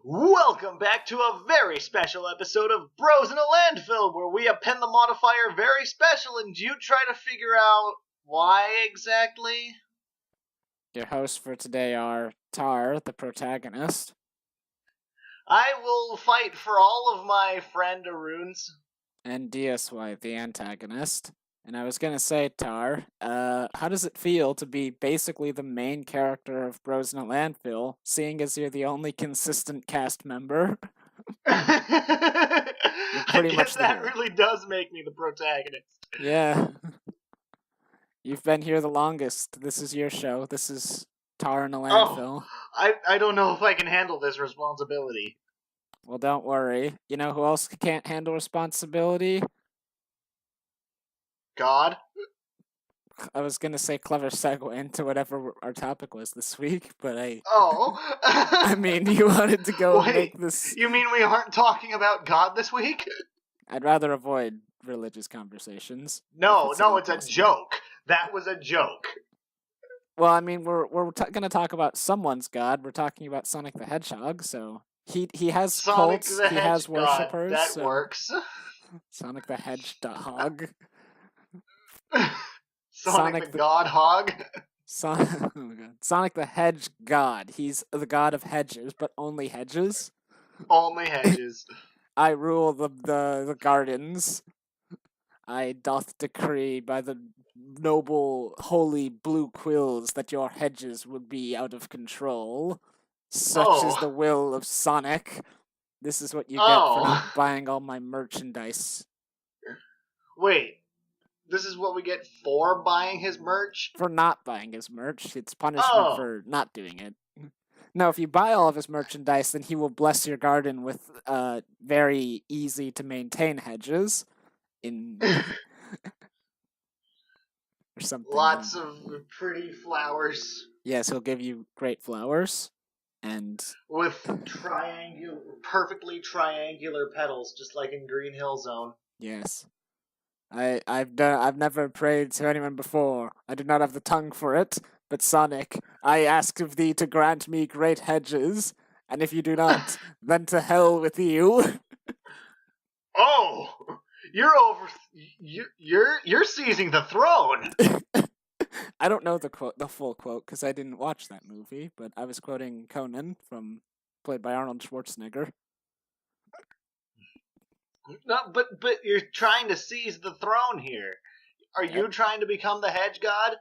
Welcome back to a very special episode of Bros in a Landfill, where we append the modifier very special and you try to figure out why exactly? Your hosts for today are Tar, the protagonist. I will fight for all of my friend Aruns. And DSY, the antagonist. And I was gonna say, Tar, how does it feel to be basically the main character of Bros in a Landfill, seeing as you're the only consistent cast member? I guess that really does make me the protagonist. Yeah. You've been here the longest. This is your show. This is Tar in a Landfill. I don't know if I can handle this responsibility. Well, don't worry. You know who else can't handle responsibility? God? I was gonna say clever segue into whatever our topic was this week, but I mean, you wanted to go Wait, make this... You mean we aren't talking about God this week? I'd rather avoid religious conversations. No, it's a joke. That was a joke. Well, I mean, we're gonna talk about someone's God. We're talking about Sonic the Hedgehog, so he has Sonic cults, the he has God. worshippers. That so... works. Sonic the Hedgehog. Sonic the God Hog. Sonic the Hedge God. He's the god of hedges, but only hedges. Only hedges. I rule the gardens. I doth decree by the noble, holy blue quills that your hedges would be out of control. Such is the will of Sonic. This is what you get for not buying all my merchandise. Wait. This is what we get for buying his merch? For not buying his merch. It's punishment for not doing it. No, if you buy all of his merchandise, then he will bless your garden with very easy to maintain hedges. Or something. Lots of pretty flowers. Yes, he'll give you great flowers. And with perfectly triangular petals, just like in Green Hill Zone. Yes. I've never prayed to anyone before. I do not have the tongue for it, but Sonic, I ask of thee to grant me great hedges, and if you do not, then to hell with you. Oh, you're seizing the throne. I don't know the full quote because I didn't watch that movie, but I was quoting Conan played by Arnold Schwarzenegger. No, but you're trying to seize the throne here. Are you trying to become the hedge god?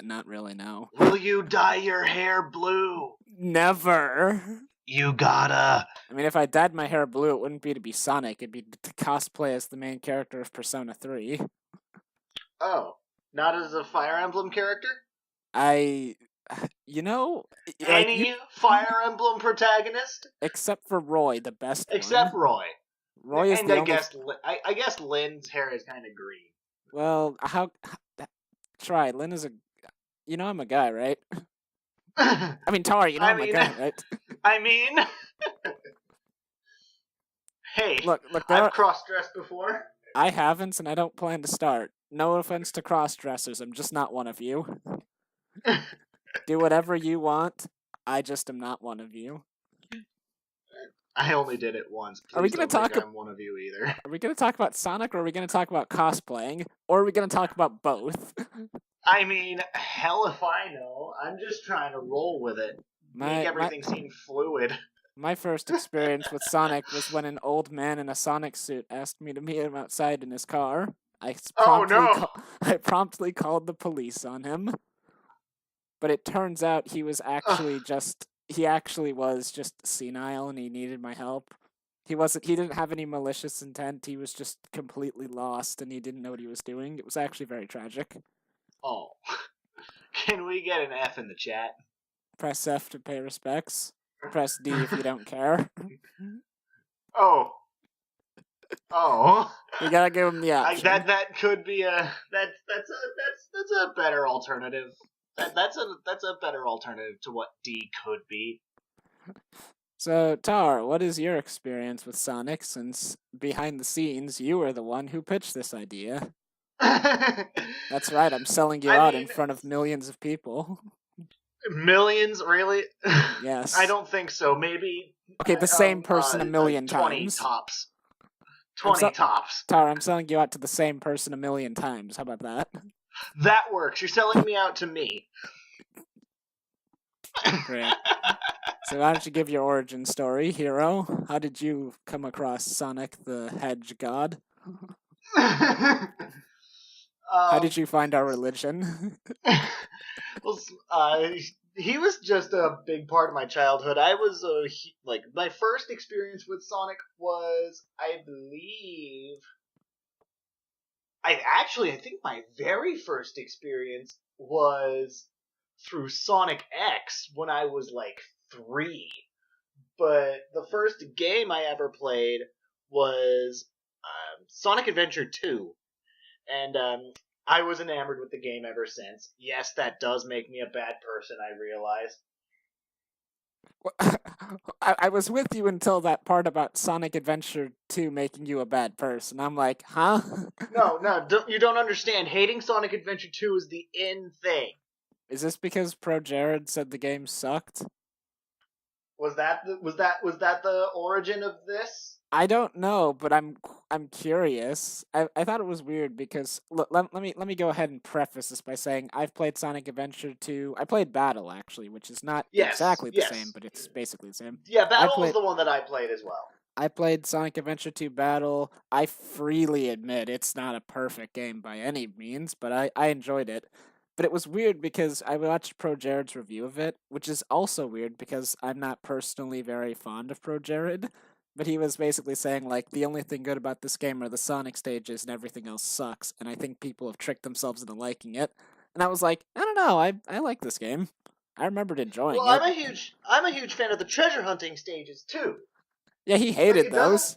Not really, no. Will you dye your hair blue? Never. You gotta. I mean, if I dyed my hair blue, it wouldn't be to be Sonic. It'd be to cosplay as the main character of Persona 3. Oh, not as a Fire Emblem character? Any Fire Emblem protagonist? Except for Roy, the best Except one. Roy. Roy is and the I only... guess Lynn's hair is kind of green. Well, try. Lynn is a... You know I'm a guy, right? I mean, Tar, you know I'm a guy, right? I mean... Hey, look, I've cross-dressed before. I haven't, and I don't plan to start. No offense to cross-dressers, I'm just not one of you. Do whatever you want, I just am not one of you. I only did it once. Please are we going to talk? I'm one of you either. Are we going to talk about Sonic, or are we going to talk about cosplaying, or are we going to talk about both? I mean, hell if I know. I'm just trying to roll with it. Make everything seem fluid. My first experience with Sonic was when an old man in a Sonic suit asked me to meet him outside in his car. I promptly called the police on him. But it turns out he was actually he actually was just senile and he needed my help. He didn't have any malicious intent. He was just completely lost and he didn't know what he was doing. It was actually very tragic. Oh. Can we get an F in the chat? Press F to pay respects. Press D if you don't care. Oh. You gotta give him the option. That could be that's a better alternative. That's a better alternative to what D could be. So, Tar, what is your experience with Sonic, since behind the scenes you were the one who pitched this idea? That's right, I'm selling you out in front of millions of people. Millions, really? Yes. I don't think so. Maybe. Okay, the same person a million 20 times. tops. I'm 20 tops. Tar, I'm selling you out to the same person a million times. How about that? That works. You're selling me out to me. Great. So why don't you give your origin story, hero? How did you come across Sonic the Hedge God? How did you find our religion? Well, he was just a big part of my childhood. I was like my first experience with Sonic was, I believe, I think my very first experience was through Sonic X when I was like 3. But the first game I ever played was Sonic Adventure 2, and I was enamored with the game ever since. Yes, that does make me a bad person, I realize. I was with you until that part about Sonic Adventure 2 making you a bad person. I'm like, huh? No, you don't understand. Hating Sonic Adventure 2 is the in thing. Is this because Pro Jared said the game sucked? Was that the origin of this? I don't know, but I'm curious. I thought it was weird because let me go ahead and preface this by saying I've played Sonic Adventure 2. I played Battle actually, which is not exactly the same, but it's basically the same. Yeah, Battle was the one that I played as well. I played Sonic Adventure 2 Battle. I freely admit it's not a perfect game by any means, but I enjoyed it. But it was weird because I watched Pro Jared's review of it, which is also weird because I'm not personally very fond of Pro Jared. But he was basically saying, like, the only thing good about this game are the Sonic stages and everything else sucks, and I think people have tricked themselves into liking it. And I was like, I don't know, I like this game. I remembered enjoying it. Well, I'm a huge fan of the treasure hunting stages too. Yeah, he hated those.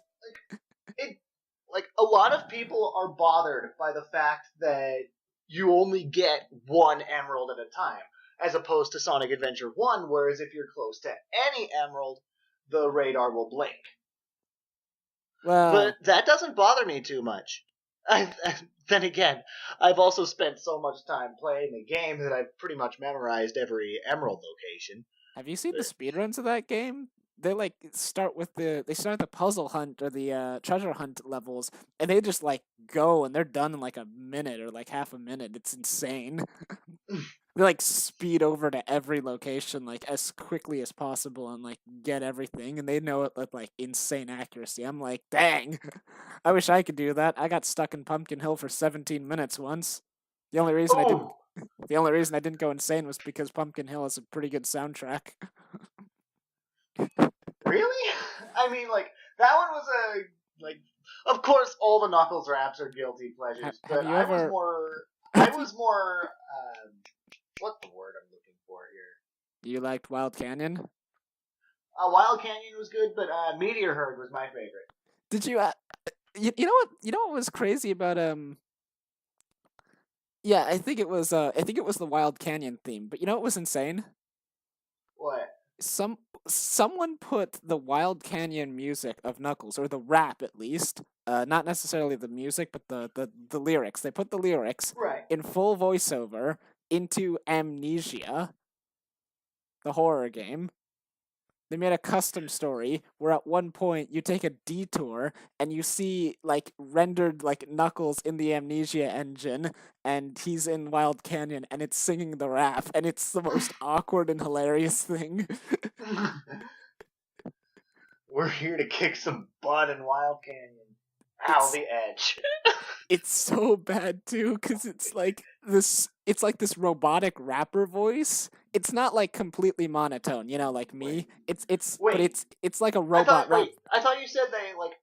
Like a lot of people are bothered by the fact that you only get one emerald at a time, as opposed to Sonic Adventure 1, whereas if you're close to any emerald, the radar will blink. Well, but that doesn't bother me too much. Then again, I've also spent so much time playing the game that I've pretty much memorized every emerald location. Have you seen the speedruns of that game? They like start the puzzle hunt or the treasure hunt levels, and they just like go and they're done in like a minute or like half a minute. It's insane. They like speed over to every location like as quickly as possible and like get everything, and they know it with like insane accuracy. I'm like, dang, I wish I could do that. I got stuck in Pumpkin Hill for 17 minutes once. The only reason I didn't go insane was because Pumpkin Hill has a pretty good soundtrack. Really? I mean, like of course, all the Knuckles raps are guilty pleasures, but I was more, what's the word I'm looking for here? You liked Wild Canyon? Wild Canyon was good, but Meteor Herd was my favorite. Did you? You know what was crazy about Yeah, I think it was the Wild Canyon theme. But you know what was insane? What? Someone put the Wild Canyon music of Knuckles, or the rap at least, not necessarily the music, but the lyrics. They put the lyrics in full voiceover into Amnesia, the horror game. They made a custom story where at one point you take a detour and you see like rendered like Knuckles in the Amnesia engine, and he's in Wild Canyon and it's singing the rap, and it's the most awkward and hilarious thing. We're here to kick some butt in Wild Canyon. Ow, the edge. It's so bad too, because it's like this robotic rapper voice. It's not like completely monotone, you know, like me. It's like a robot rap. I thought you said they like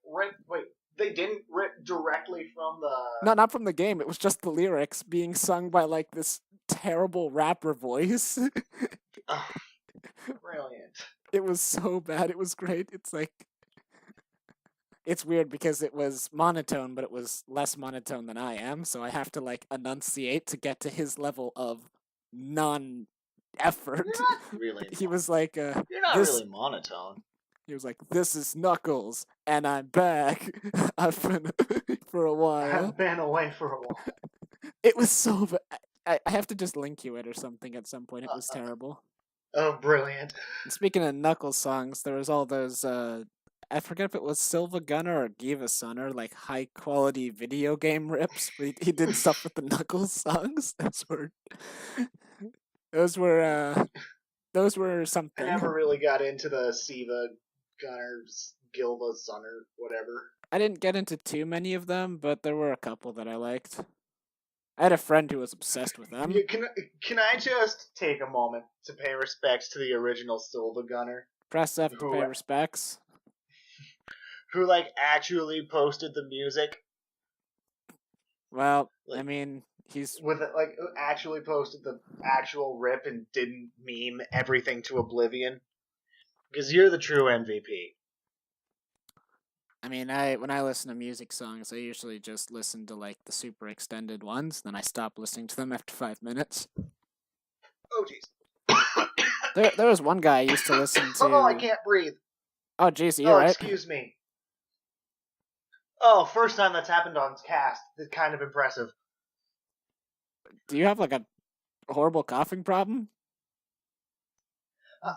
they didn't rip directly from the. No, not from the game. It was just the lyrics being sung by like this terrible rapper voice. Brilliant. It was so bad. It was great. It's like, it's weird because it was monotone, but it was less monotone than I am, so I have to like enunciate to get to his level of non-effort. You're not really. He was like, "You're not really monotone." He was like, "This is Knuckles, and I'm back. I've been for a while. I've been away for a while." It was so bad. I have to just link you it or something at some point. It was terrible. Oh, brilliant. And speaking of Knuckles songs, there was all those, I forget if it was Silva Gunner or Giva Sunner, like high quality video game rips. Where he did stuff with the Knuckles songs. Those were, uh, those were I something. never really got into the Siva Gunners, Gilva Sunner, whatever. I didn't get into too many of them, but there were a couple that I liked. I had a friend who was obsessed with them. Can I just take a moment to pay respects to the original Silva Gunner? Press F to pay respects. Who, like, actually posted the music? Well, like, I mean, he's... actually posted the actual rip and didn't meme everything to oblivion? Because you're the true MVP. I mean, when I listen to music songs, I usually just listen to, like, the super extended ones, then I stop listening to them after 5 minutes. Oh, jeez. There was one guy I used to listen to... Oh, I can't breathe. Oh, jeez, you're right. Excuse me. Oh, first time that's happened on cast. It's kind of impressive. Do you have, like, a horrible coughing problem?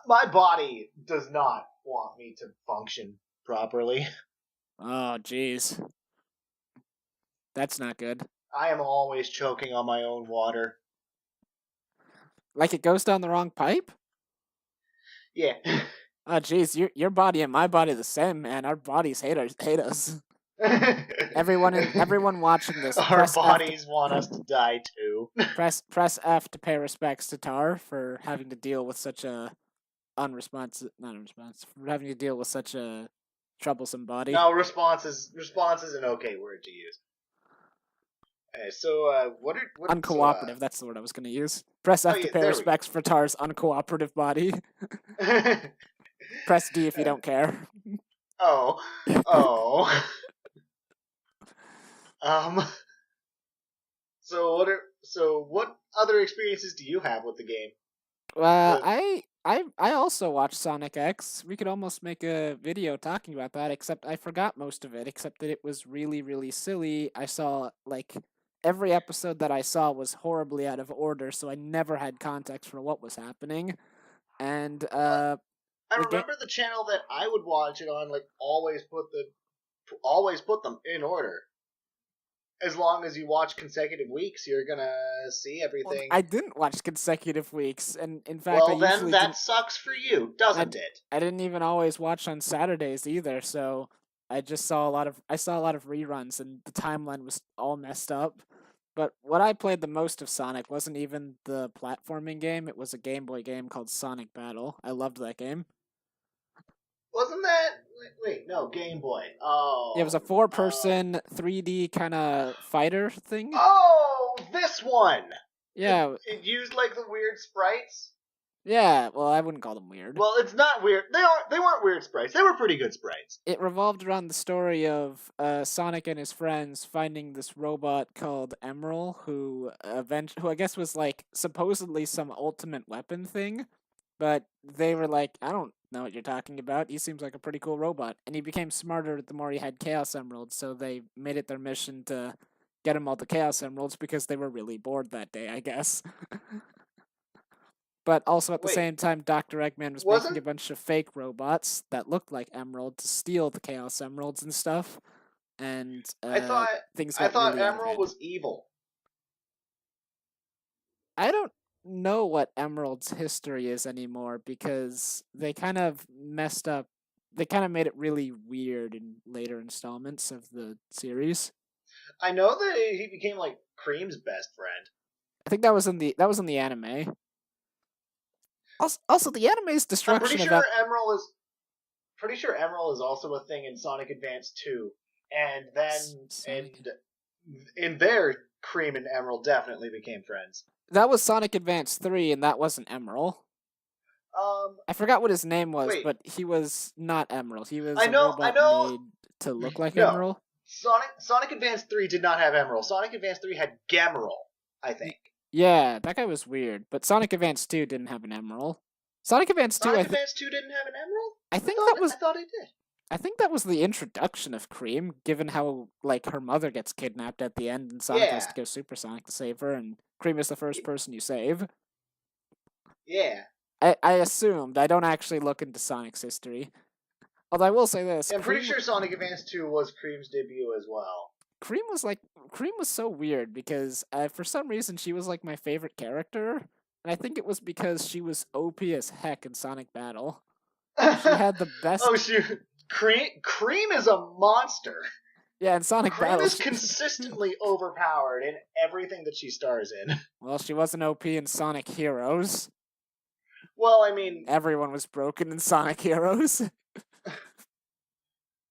My body does not want me to function properly. Oh, jeez. That's not good. I am always choking on my own water. Like it goes down the wrong pipe? Yeah. Oh, jeez, your body and my body are the same, man. Our bodies hate us. Everyone watching this. Our bodies want us to die too. Press F to pay respects to TAR for having to deal with such a for having to deal with such a troublesome body. No, response is an okay word to use. Okay, so what uncooperative? That's the word I was going to use. Press F to pay respects for TAR's uncooperative body. Press D if you don't care. Oh. So what other experiences do you have with the game? Well, I also watched Sonic X. We could almost make a video talking about that, except I forgot most of it, except that it was really, really silly. I saw, like, every episode that I saw was horribly out of order, so I never had context for what was happening. And, I remember the channel that I would watch it on, like, always put them in order. As long as you watch consecutive weeks, you're gonna see everything. Well, I didn't watch consecutive weeks, and in fact, then that sucks for you, doesn't it? I didn't even always watch on Saturdays either, so I just saw a lot of reruns, and the timeline was all messed up. But what I played the most of Sonic wasn't even the platforming game; it was a Game Boy game called Sonic Battle. I loved that game. Wasn't that? Wait, no, Game Boy. Oh. Yeah, it was a 4-person 3D kind of fighter thing. Oh, this one. Yeah. It used like the weird sprites. Yeah, well, I wouldn't call them weird. Well, it's not weird. They weren't weird sprites. They were pretty good sprites. It revolved around the story of Sonic and his friends finding this robot called Emerald, who I guess was like supposedly some ultimate weapon thing. But they were like, I don't know what you're talking about. He seems like a pretty cool robot. And he became smarter the more he had Chaos Emeralds, so they made it their mission to get him all the Chaos Emeralds because they were really bored that day, I guess. But also at the same time, Dr. Eggman was making a bunch of fake robots that looked like Emerald to steal the Chaos Emeralds and stuff. And I thought really Emerald was evil. I don't know what Emerald's history is anymore because they kind of messed up. They kind of made it really weird in later installments of the series. I know that he became like Cream's best friend. I think that was in the anime. Also, the anime's destruction. Pretty sure Emerald is also a thing in Sonic Advance 2, and then in there, Cream and Emerald definitely became friends. That was Sonic Advance 3, and that wasn't Emerald. I forgot what his name was, but he was not Emerald. He was a robot made to look like Emerald. Sonic Advance 3 did not have Emerald. Sonic Advance 3 had Gamerald, I think. Yeah, that guy was weird. But Sonic Advance 2 didn't have an Emerald. Sonic Advance 2 Advance 2 didn't have an Emerald? I thought it did. I think that was the introduction of Cream, given how, like, her mother gets kidnapped at the end and Sonic has to go Supersonic to save her, and Cream is the first person you save. Yeah. I assumed. I don't actually look into Sonic's history. Although I will say this, I'm pretty sure Sonic Advance 2 was Cream's debut as well. Cream was so weird because for some reason she was like my favorite character, and I think it was because she was OP as heck in Sonic Battle. She had the best. Oh shoot, Cream is a monster. Yeah, in Sonic Cream Battle, is consistently overpowered in everything that she stars in. Well, she wasn't OP in Sonic Heroes. Well, I mean, everyone was broken in Sonic Heroes.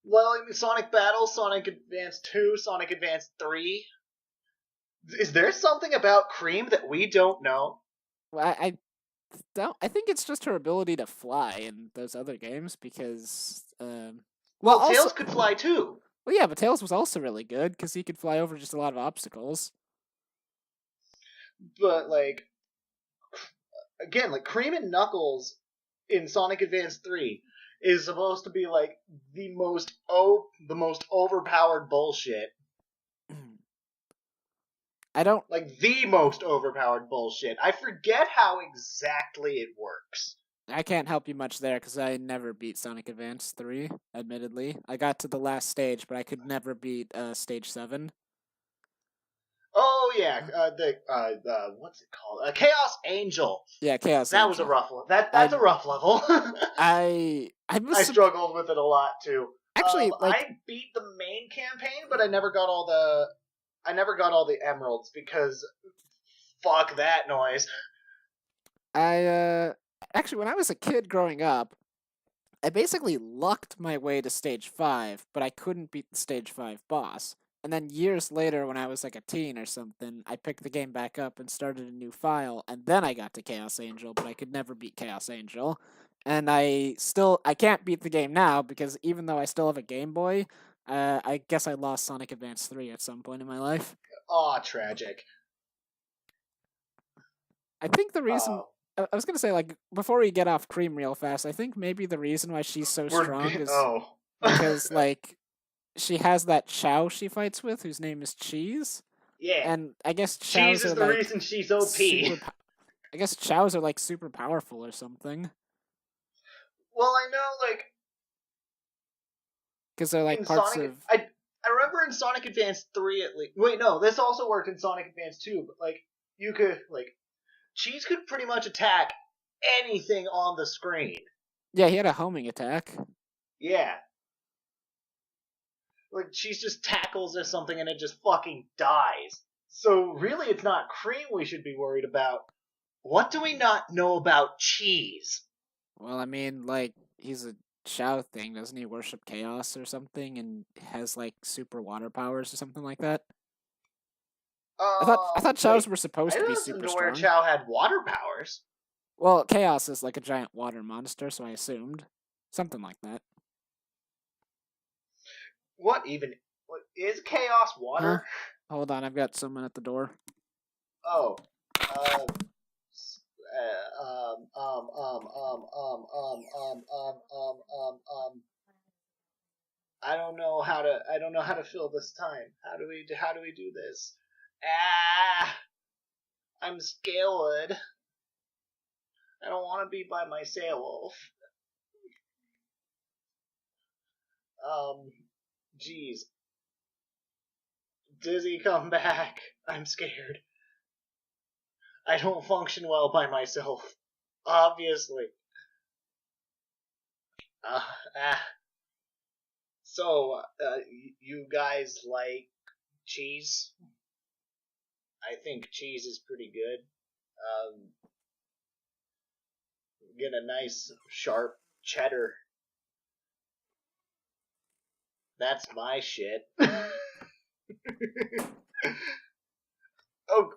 Well, I mean, Sonic Battle, Sonic Advance 2, Sonic Advance 3. Is there something about Cream that we don't know? Well, I don't. I think it's just her ability to fly in those other games because. Well, also, Tails could fly too. Well, yeah, but Tails was also really good because he could fly over just a lot of obstacles. But like, again, like Cream and Knuckles in Sonic Advance 3 is supposed to be like the most overpowered bullshit. I don't like the most overpowered bullshit. I forget how exactly it works. I can't help you much there because I never beat Sonic Advance 3, admittedly. I got to the last stage, but I could never beat stage 7. Oh yeah, the what's it called? Chaos Angel. Yeah, Chaos That Angel. Was a rough one. That's a rough level. I struggled with it a lot too. Actually, I beat the main campaign, but I never got all the emeralds because fuck that noise. Actually, when I was a kid growing up, I basically lucked my way to stage 5, but I couldn't beat the stage 5 boss. And then years later, when I was like a teen or something, I picked the game back up and started a new file, and then I got to Chaos Angel, but I could never beat Chaos Angel. And I can't beat the game now because even though I still have a Game Boy, I guess I lost Sonic Advance 3 at some point in my life. Aw, tragic. I think the reason I was gonna say, like, before we get off Cream real fast, I think maybe the reason why she's so strong is because like she has that Chow she fights with, whose name is Cheese. Yeah, and I guess Cheese is the reason she's OP. I guess Chows are like super powerful or something. Well, I know, like, because they're like parts Sonic, of. I remember in Sonic Advance 3 at least. Wait, no, this also worked in Sonic Advance 2, but like you could Cheese could pretty much attack anything on the screen. Yeah, he had a homing attack. Yeah. Like, Cheese just tackles or something and it just fucking dies. So, really, it's not Cream we should be worried about. What do we not know about Cheese? Well, I mean, like, he's a Chow thing, doesn't he? Worship chaos or something and has, like, super water powers or something like that? I thought Chows were supposed to be super strong. I didn't know Chow had water powers. Well, Chaos is like a giant water monster, so I assumed. Something like that. What even? Is Chaos water? Huh? Hold on, I've got someone at the door. Oh. I don't know how to fill this time. How do we do this? I'm scared. I don't want to be by myself. Jeez. Dizzy, come back. I'm scared. I don't function well by myself. Obviously. So, you guys like cheese? I think cheese is pretty good. Get a nice, sharp cheddar. That's my shit. Oh,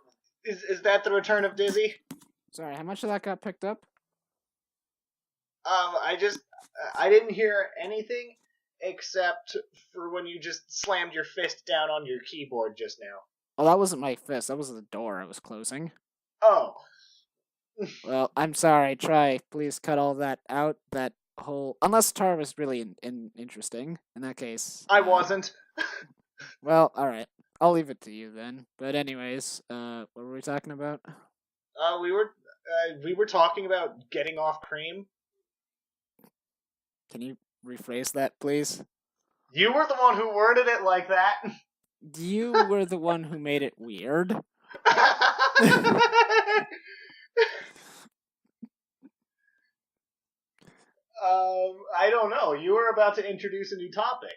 is that the return of Dizzy? Sorry, how much of that got picked up? I didn't hear anything except for when you just slammed your fist down on your keyboard just now. Oh, that wasn't my fist. That was the door I was closing. Oh. Well, I'm sorry. Try. Please cut all that out. That whole... Unless TAR was really interesting. In that case... I wasn't. Well, alright. I'll leave it to you then. But anyways, what were we talking about? We were... We were talking about getting off cream. Can you rephrase that, please? You were the one who worded it like that. You were the one who made it weird. I don't know. You were about to introduce a new topic.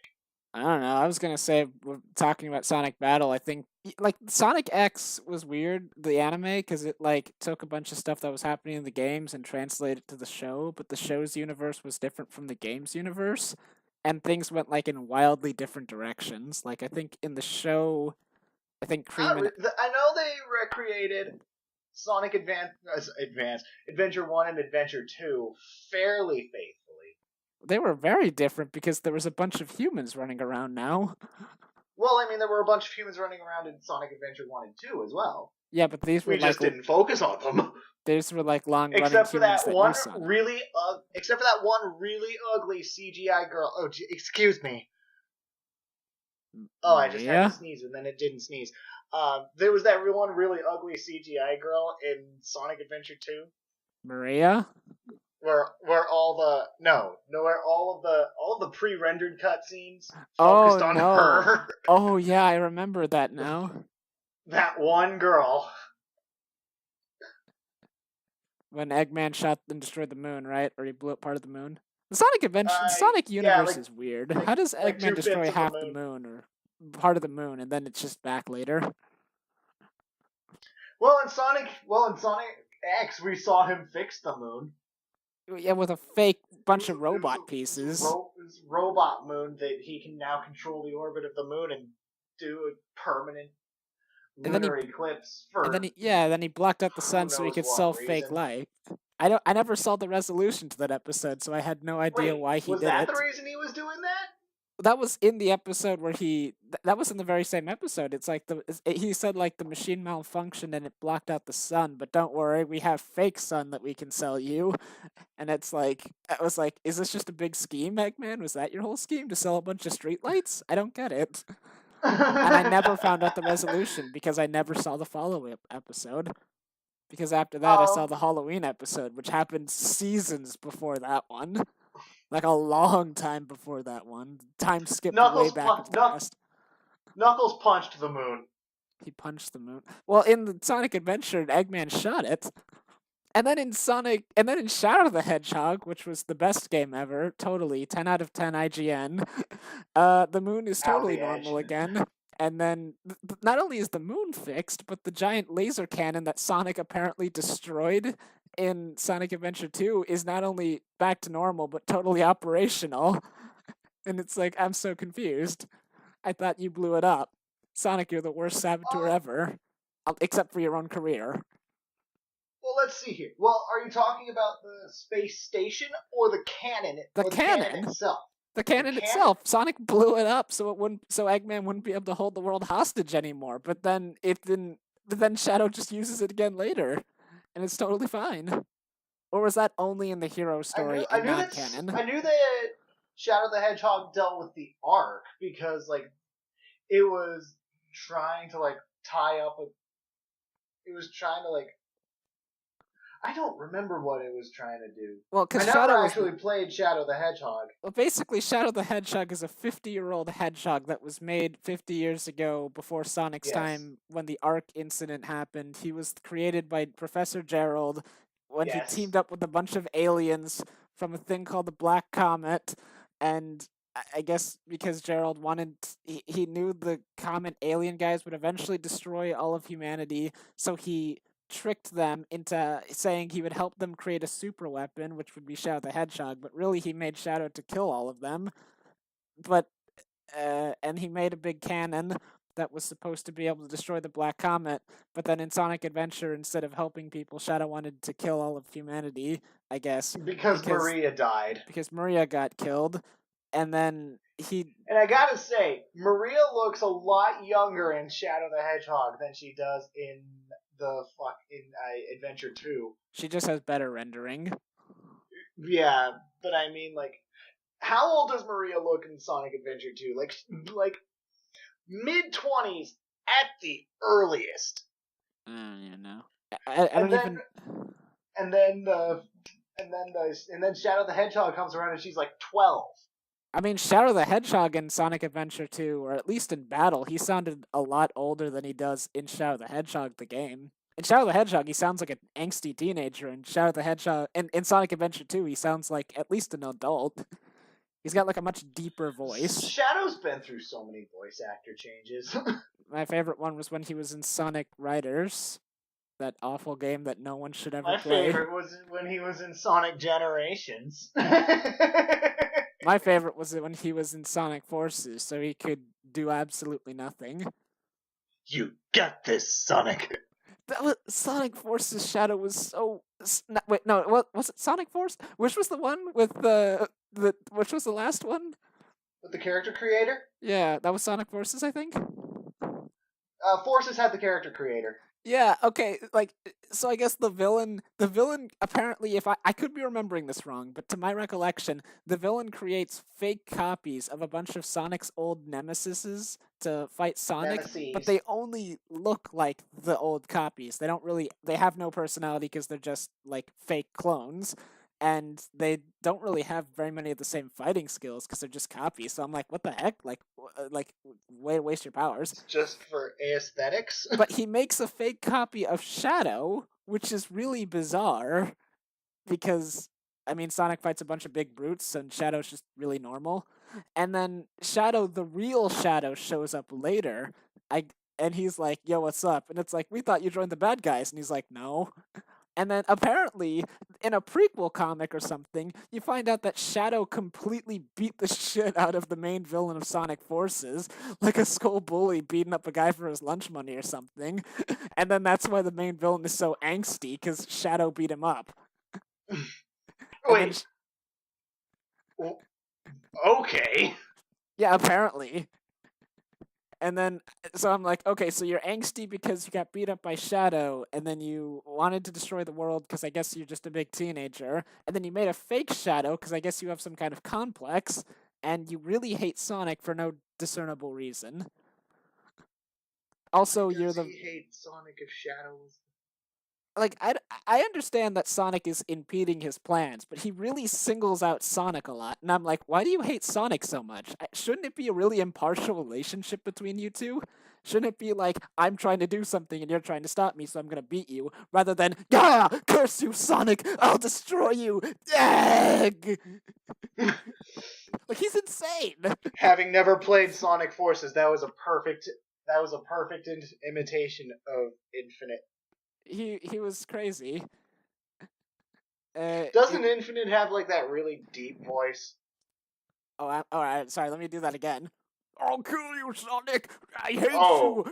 I don't know. I was gonna say, we're talking about Sonic Battle. I think like Sonic X was weird, the anime, because it like took a bunch of stuff that was happening in the games and translated it to the show. But the show's universe was different from the game's universe, and things went like in wildly different directions. Like I think in the show, I think Cream and I know they recreated Sonic Adventure 1 and Adventure 2 fairly faithfully. they were very different because there was a bunch of humans running around now. Well, I mean, there were a bunch of humans running around in Sonic Adventure 1 and 2 as well. Yeah, but these were we just didn't focus on them. These were like long running except for humans that one really except for that one really ugly CGI girl. Oh, excuse me. Oh, I just had to sneeze and then it didn't sneeze. There was that one really ugly CGI girl in Sonic Adventure 2. Maria? Where all of the pre-rendered cutscenes focused on her. Oh yeah, I remember that now. That one girl. When Eggman shot and destroyed the moon, right? Or he blew up part of the moon. The Sonic Adventure, the Sonic universe is weird. How does Eggman destroy half the moon or part of the moon, and then it's just back later? Well, in Sonic X, we saw him fix the moon. Yeah, with a fake bunch of robot pieces. Robot moon that he can now control the orbit of the moon and do a permanent lunar eclipse for. And then he blocked out the sun so he could sell fake light. I never saw the resolution to that episode, so I had no idea why he did it. Was that the reason he was doing that? That was in the episode where that was in the very same episode. It's like he said like the machine malfunctioned and it blocked out the sun, but don't worry, we have fake sun that we can sell you. And it's like, I was like, is this just a big scheme, Eggman? Was that your whole scheme to sell a bunch of streetlights? I don't get it. And I never found out the resolution because I never saw the follow-up episode. Because after that, I saw the Halloween episode, which happened seasons before that one. Like a long time before that one. Time skipped way back into the past. Knuckles punched the moon. He punched the moon. Well, in the Sonic Adventure, Eggman shot it. And then in Shadow the Hedgehog, which was the best game ever, totally 10 out of 10 IGN. The moon is totally normal again. And then not only is the moon fixed, but the giant laser cannon that Sonic apparently destroyed in Sonic Adventure 2 is not only back to normal, but totally operational. And it's like, I'm so confused. I thought you blew it up. Sonic, you're the worst saboteur ever. Except for your own career. Well, let's see here. Well, are you talking about the space station or the cannon? The cannon itself. The cannon itself. Sonic blew it up so Eggman wouldn't be able to hold the world hostage anymore. But then Shadow just uses it again later. And it's totally fine. Or was that only in the hero story and not canon? I knew that Shadow the Hedgehog dealt with the arc because, like, it was trying to, like, I don't remember what it was trying to do. Well, because Shadow actually played Shadow the Hedgehog. Well, basically, Shadow the Hedgehog is a 50-year-old hedgehog that was made 50 years ago before Sonic's time when the Ark incident happened. He was created by Professor Gerald when he teamed up with a bunch of aliens from a thing called the Black Comet, and I guess because Gerald he knew the Comet alien guys would eventually destroy all of humanity, so he tricked them into saying he would help them create a super weapon, which would be Shadow the Hedgehog, but really he made Shadow to kill all of them. But and he made a big cannon that was supposed to be able to destroy the Black Comet, but then in Sonic Adventure, instead of helping people, Shadow wanted to kill all of humanity, I guess. Because Maria died. Because Maria got killed, and then And I gotta say, Maria looks a lot younger in Shadow the Hedgehog than she does in Adventure 2. She just has better rendering. Yeah, but I mean, like, how old does Maria look in Sonic Adventure 2? Like mid-20s at the earliest. You know. I don't even... and then Shadow the Hedgehog comes around and she's like 12. I mean, Shadow the Hedgehog in Sonic Adventure 2, or at least in battle, he sounded a lot older than he does in Shadow the Hedgehog, the game. In Shadow the Hedgehog, he sounds like an angsty teenager. In Shadow the Hedgehog, in Sonic Adventure 2, he sounds like at least an adult. He's got like a much deeper voice. Shadow's been through so many voice actor changes. My favorite one was when he was in Sonic Riders, that awful game that no one should ever My play. favorite was when he was in Sonic Generations. My favorite was when he was in Sonic Forces, so he could do absolutely nothing. You got this, Sonic. That was Sonic Forces. Shadow was so. Wait, no, what was it? Sonic Force? Which was the one with the which was the last one? With the character creator? Yeah, that was Sonic Forces, I think. Forces had the character creator. Yeah, okay, like, so I guess the villain apparently, if I could be remembering this wrong, but to my recollection, the villain creates fake copies of a bunch of Sonic's old nemesises to fight Sonic, but they only look like the old copies. They have no personality because they're just, like, fake clones, and they don't really have very many of the same fighting skills because they're just copies. So I'm like, what the heck? Like, way to waste your powers. It's just for aesthetics. But he makes a fake copy of Shadow, which is really bizarre because, I mean, Sonic fights a bunch of big brutes and Shadow's just really normal. And then Shadow, the real Shadow, shows up later. And he's like, yo, what's up? And it's like, we thought you joined the bad guys. And he's like, no. And then apparently, in a prequel comic or something, you find out that Shadow completely beat the shit out of the main villain of Sonic Forces, like a skull bully beating up a guy for his lunch money or something. And then that's why the main villain is so angsty, because Shadow beat him up. Wait. Okay. Yeah, apparently. And then, so I'm like, okay, so you're angsty because you got beat up by Shadow, and then you wanted to destroy the world because I guess you're just a big teenager, and then you made a fake Shadow because I guess you have some kind of complex, and you really hate Sonic for no discernible reason. Also, you're the... He hates Sonic if Shadow was... Like, I understand that Sonic is impeding his plans, but he really singles out Sonic a lot. And I'm like, why do you hate Sonic so much? Shouldn't it be a really impartial relationship between you two? Shouldn't it be like, I'm trying to do something and you're trying to stop me, so I'm gonna beat you, rather than, Gah! Curse you, Sonic! I'll destroy you! Egg! Like, he's insane! Having never played Sonic Forces, that was a perfect imitation of Infinite. He was crazy. Doesn't Infinite have like that really deep voice? Oh, alright, sorry, let me do that again. I'll kill you, Sonic! I hate you!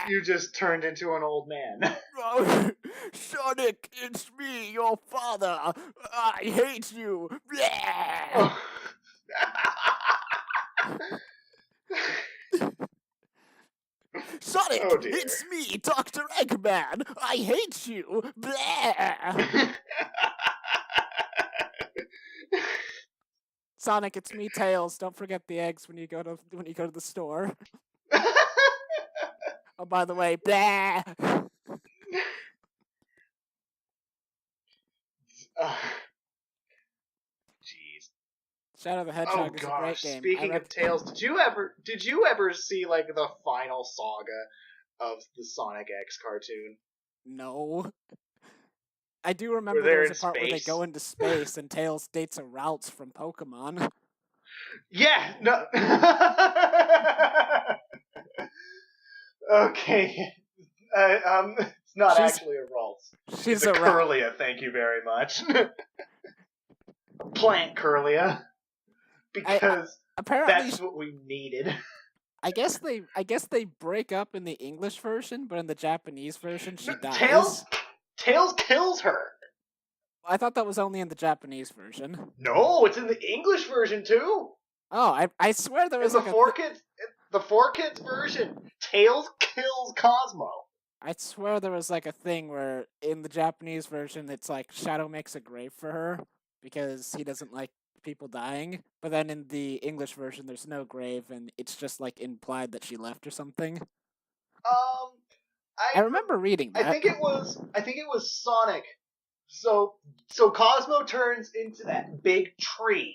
You just turned into an old man. Sonic, it's me, your father! I hate you! Sonic, it's me, Dr. Eggman! I hate you! Sonic, it's me, Tails. Don't forget the eggs when you go to the store. Oh, by the way, Jeez. Shadow the Hedgehog is a great game. Speaking of Tails, did you ever see like the final saga of the Sonic X cartoon? No. I do remember there's a part where they go into space and Tails dates a Routes from Pokemon. Yeah, no. Okay. It's not actually a Ralts. She's a Curlia, thank you very much. Plant Curlia. Because apparently that's what we needed. I guess they break up in the English version, but in the Japanese version she dies. Tails kills her. I thought that was only in the Japanese version. No, it's in the English version too. Oh, I swear there was the 4Kids version. Tails kills Cosmo. I swear there was like a thing where in the Japanese version it's like Shadow makes a grave for her because he doesn't like people dying, but then in the English version there's no grave and it's just like implied that she left or something. I remember reading that. I think it was Sonic So Cosmo turns into that big tree.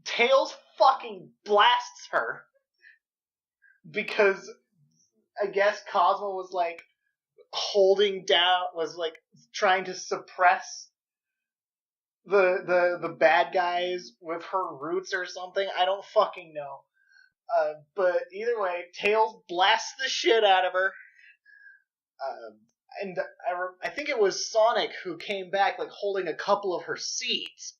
Tails fucking blasts her because I guess Cosmo was like trying to suppress the bad guys with her roots or something. I don't fucking know. But either way, Tails blasts the shit out of her. And I think it was Sonic who came back, like, holding a couple of her seeds.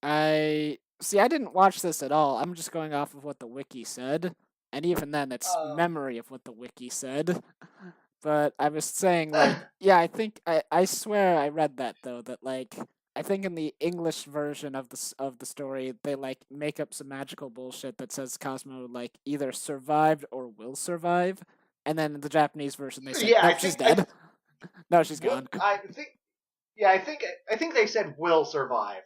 I didn't watch this at all. I'm just going off of what the wiki said. And even then, it's memory of what the wiki said. But I was saying, like, yeah, I swear I read that, though, that, like, I think in the English version of the story, they, like, make up some magical bullshit that says Cosmo, like, either survived or will survive. And then in the Japanese version, they said, Yeah, nope, she's dead. No, she's gone. I think they said will survive.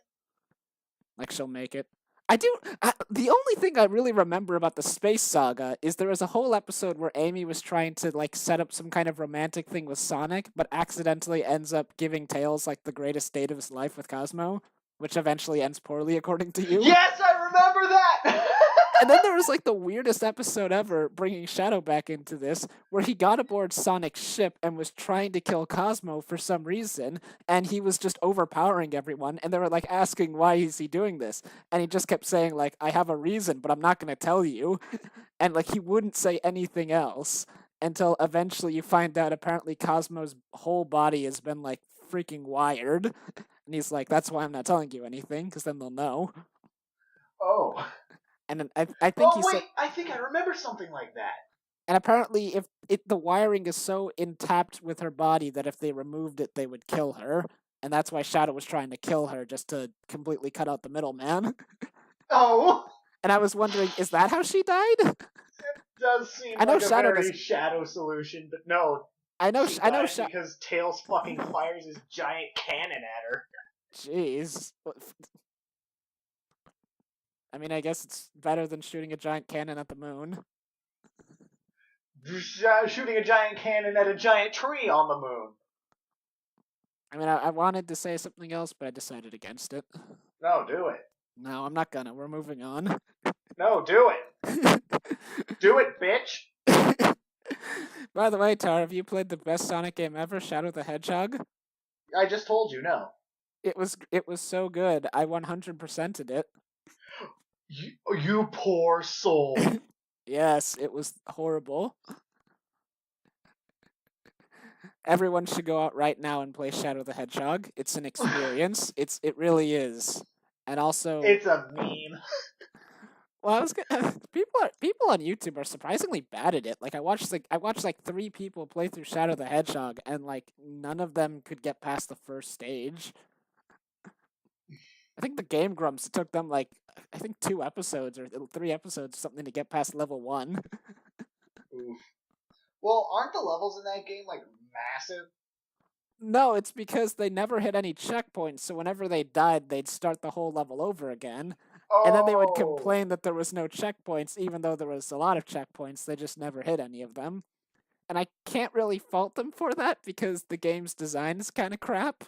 Like, she'll make it. The only thing I really remember about the Space Saga is there was a whole episode where Amy was trying to, like, set up some kind of romantic thing with Sonic, but accidentally ends up giving Tails, like, the greatest date of his life with Cosmo, which eventually ends poorly, according to you. Yes, I remember that! And then there was, like, the weirdest episode ever, bringing Shadow back into this, where he got aboard Sonic's ship and was trying to kill Cosmo for some reason, and he was just overpowering everyone, and they were, like, asking why is he doing this, and he just kept saying, like, I have a reason, but I'm not going to tell you, and, like, he wouldn't say anything else until eventually you find out apparently Cosmo's whole body has been, like, freaking wired, and he's like, that's why I'm not telling you anything, because then they'll know. Oh. And I think I think I remember something like that. And apparently, if the wiring is so intact with her body that if they removed it, they would kill her, and that's why Shadow was trying to kill her just to completely cut out the middleman. Oh. And I was wondering, is that how she died? It does seem like a very Shadow solution, but no. I know because Tails fucking fires his giant cannon at her. Jeez. I mean, I guess it's better than shooting a giant cannon at the moon. Shooting a giant cannon at a giant tree on the moon. I mean, I wanted to say something else, but I decided against it. No, do it. No, I'm not gonna. We're moving on. No, do it. Do it, bitch. By the way, Tar, have you played the best Sonic game ever, Shadow the Hedgehog? I just told you, no. It was so good. I 100%ed it. You poor soul. Yes, it was horrible. Everyone should go out right now and play Shadow the Hedgehog. It's an experience. It really is. And also, it's a meme. Well, people on YouTube are surprisingly bad at it. Like I watched like 3 people play through Shadow the Hedgehog, and like none of them could get past the first stage. I think the Game Grumps, it took them like, I think 2 episodes or 3 episodes or something to get past level 1. Oof. Well, aren't the levels in that game like massive? No, it's because they never hit any checkpoints, so whenever they died, they'd start the whole level over again. Oh. And then they would complain that there was no checkpoints, even though there was a lot of checkpoints, they just never hit any of them. And I can't really fault them for that, because the game's design is kind of crap.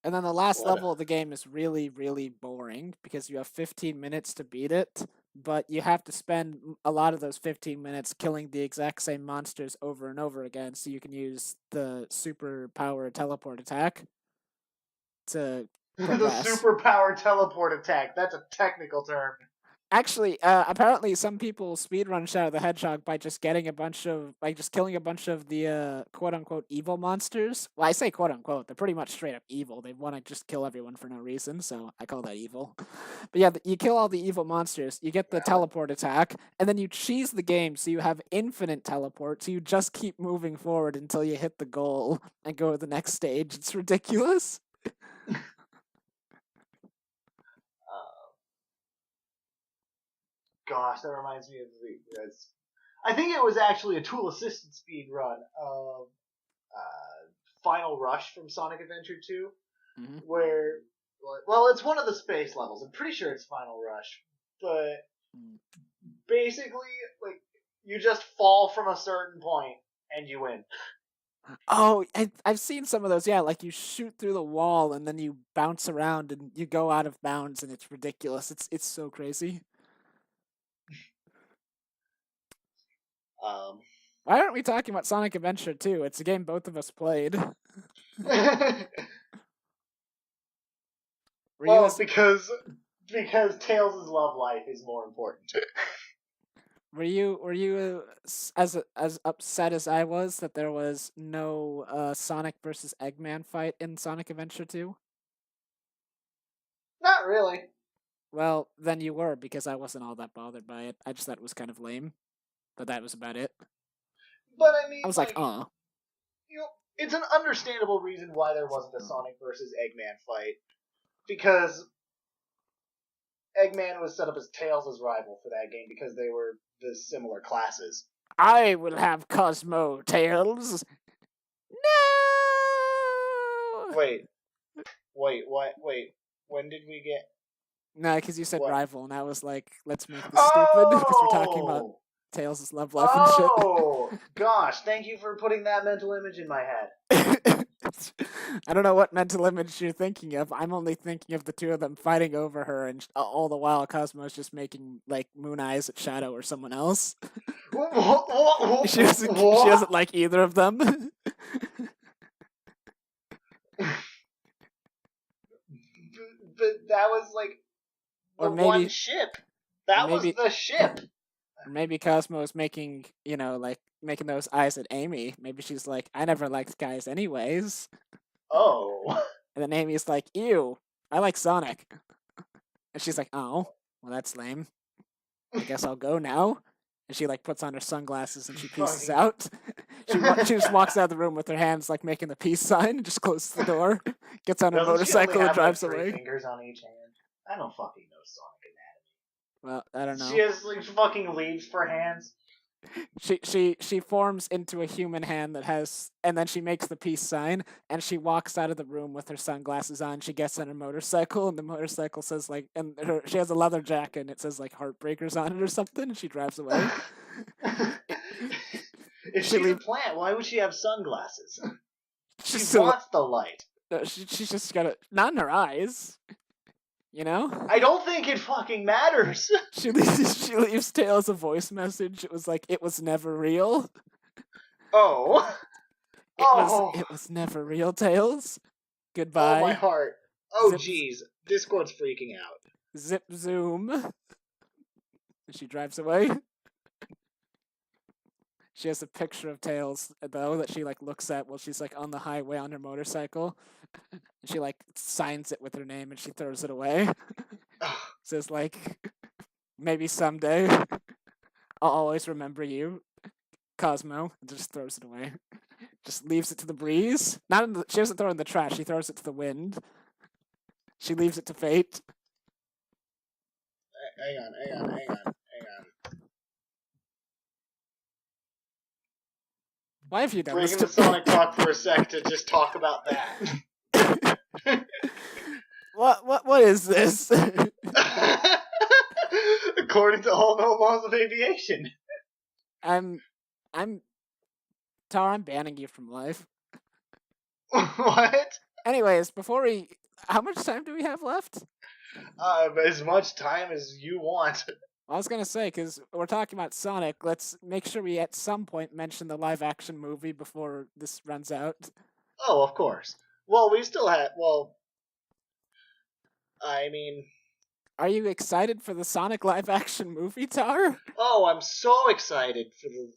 And then the last level of the game is really, really boring, because you have 15 minutes to beat it, but you have to spend a lot of those 15 minutes killing the exact same monsters over and over again, so you can use the super power teleport attack to progress. The super power teleport attack. That's a technical term. Actually, apparently some people speedrun Shadow the Hedgehog by just killing a bunch of the quote-unquote evil monsters. Well, I say quote-unquote, they're pretty much straight up evil. They want to just kill everyone for no reason, so I call that evil. But yeah, you kill all the evil monsters, you get the teleport attack, and then you cheese the game so you have infinite teleport, so you just keep moving forward until you hit the goal and go to the next stage. It's ridiculous. Gosh, that reminds me of I think it was actually a tool-assisted speed run of Final Rush from Sonic Adventure 2, where, well, it's one of the space levels. I'm pretty sure it's Final Rush, but Basically, like, you just fall from a certain point and you win. Oh, I've seen some of those. Yeah, like you shoot through the wall and then you bounce around and you go out of bounds and it's ridiculous. It's so crazy. Why aren't we talking about Sonic Adventure 2? It's a game both of us played. Well, because Tails' love life is more important. Were you as upset as I was that there was no Sonic versus Eggman fight in Sonic Adventure 2? Not really. Well, then you were, because I wasn't all that bothered by it. I just thought it was kind of lame, but that was about it. But I mean, I was like, oh. It's an understandable reason why there wasn't a Sonic versus Eggman fight. Because Eggman was set up as Tails' rival for that game because they were the similar classes. I will have Cosmo, Tails. No! Wait. What? Wait. When did we get... No, because you said what? Rival, and I was like, let's make this stupid, because we're talking about Tails' love life and shit. Oh, gosh, thank you for putting that mental image in my head. I don't know what mental image you're thinking of. I'm only thinking of the two of them fighting over her, and all the while Cosmo's just making, like, moon eyes at Shadow or someone else. She doesn't like either of them. But that was, like, the one ship. That was the ship. Or maybe Cosmo is making, making those eyes at Amy. Maybe she's like, I never liked guys anyways. Oh. And then Amy's like, ew, I like Sonic. And she's like, oh, well, that's lame. I guess I'll go now. And she, like, puts on her sunglasses and she pieces out. She just walks out of the room with her hands, like, making the peace sign and just closes the door, gets on her motorcycle and drives away. 3 fingers on each hand? I don't fucking know Sonic anatomy. Well, I don't know. She has, like, fucking leaves for hands. She forms into a human hand that has, and then she makes the peace sign, and she walks out of the room with her sunglasses on. She gets on her motorcycle, and the motorcycle says, like, and she has a leather jacket, and it says, like, Heartbreakers on it or something, and she drives away. If she's a plant, why would she have sunglasses? She wants the light. She's just got not in her eyes. You know? I don't think it fucking matters. She leaves Tails a voice message. It was like, it was never real. Oh. It was never real, Tails. Goodbye. Oh, my heart. Oh, jeez. Discord's freaking out. Zip zoom. And she drives away. She has a picture of Tails, though, that she, like, looks at while she's, like, on the highway on her motorcycle. And she, like, signs it with her name and she throws it away. Says, like, maybe someday I'll always remember you, Cosmo. And just throws it away. Just leaves it to the breeze. She doesn't throw it in the trash. She throws it to the wind. She leaves it to fate. Hang on. Why have you done this? Breaking the Sonic talk for a sec to just talk about that. What is this? According to all known laws of aviation. I'm TAR, I'm banning you from life. What? Anyways, how much time do we have left? As much time as you want. I was going to say, because we're talking about Sonic, let's make sure we at some point mention the live-action movie before this runs out. Oh, of course. Well, we still have, I mean... Are you excited for the Sonic live-action movie, Tar? Oh, I'm so excited for the...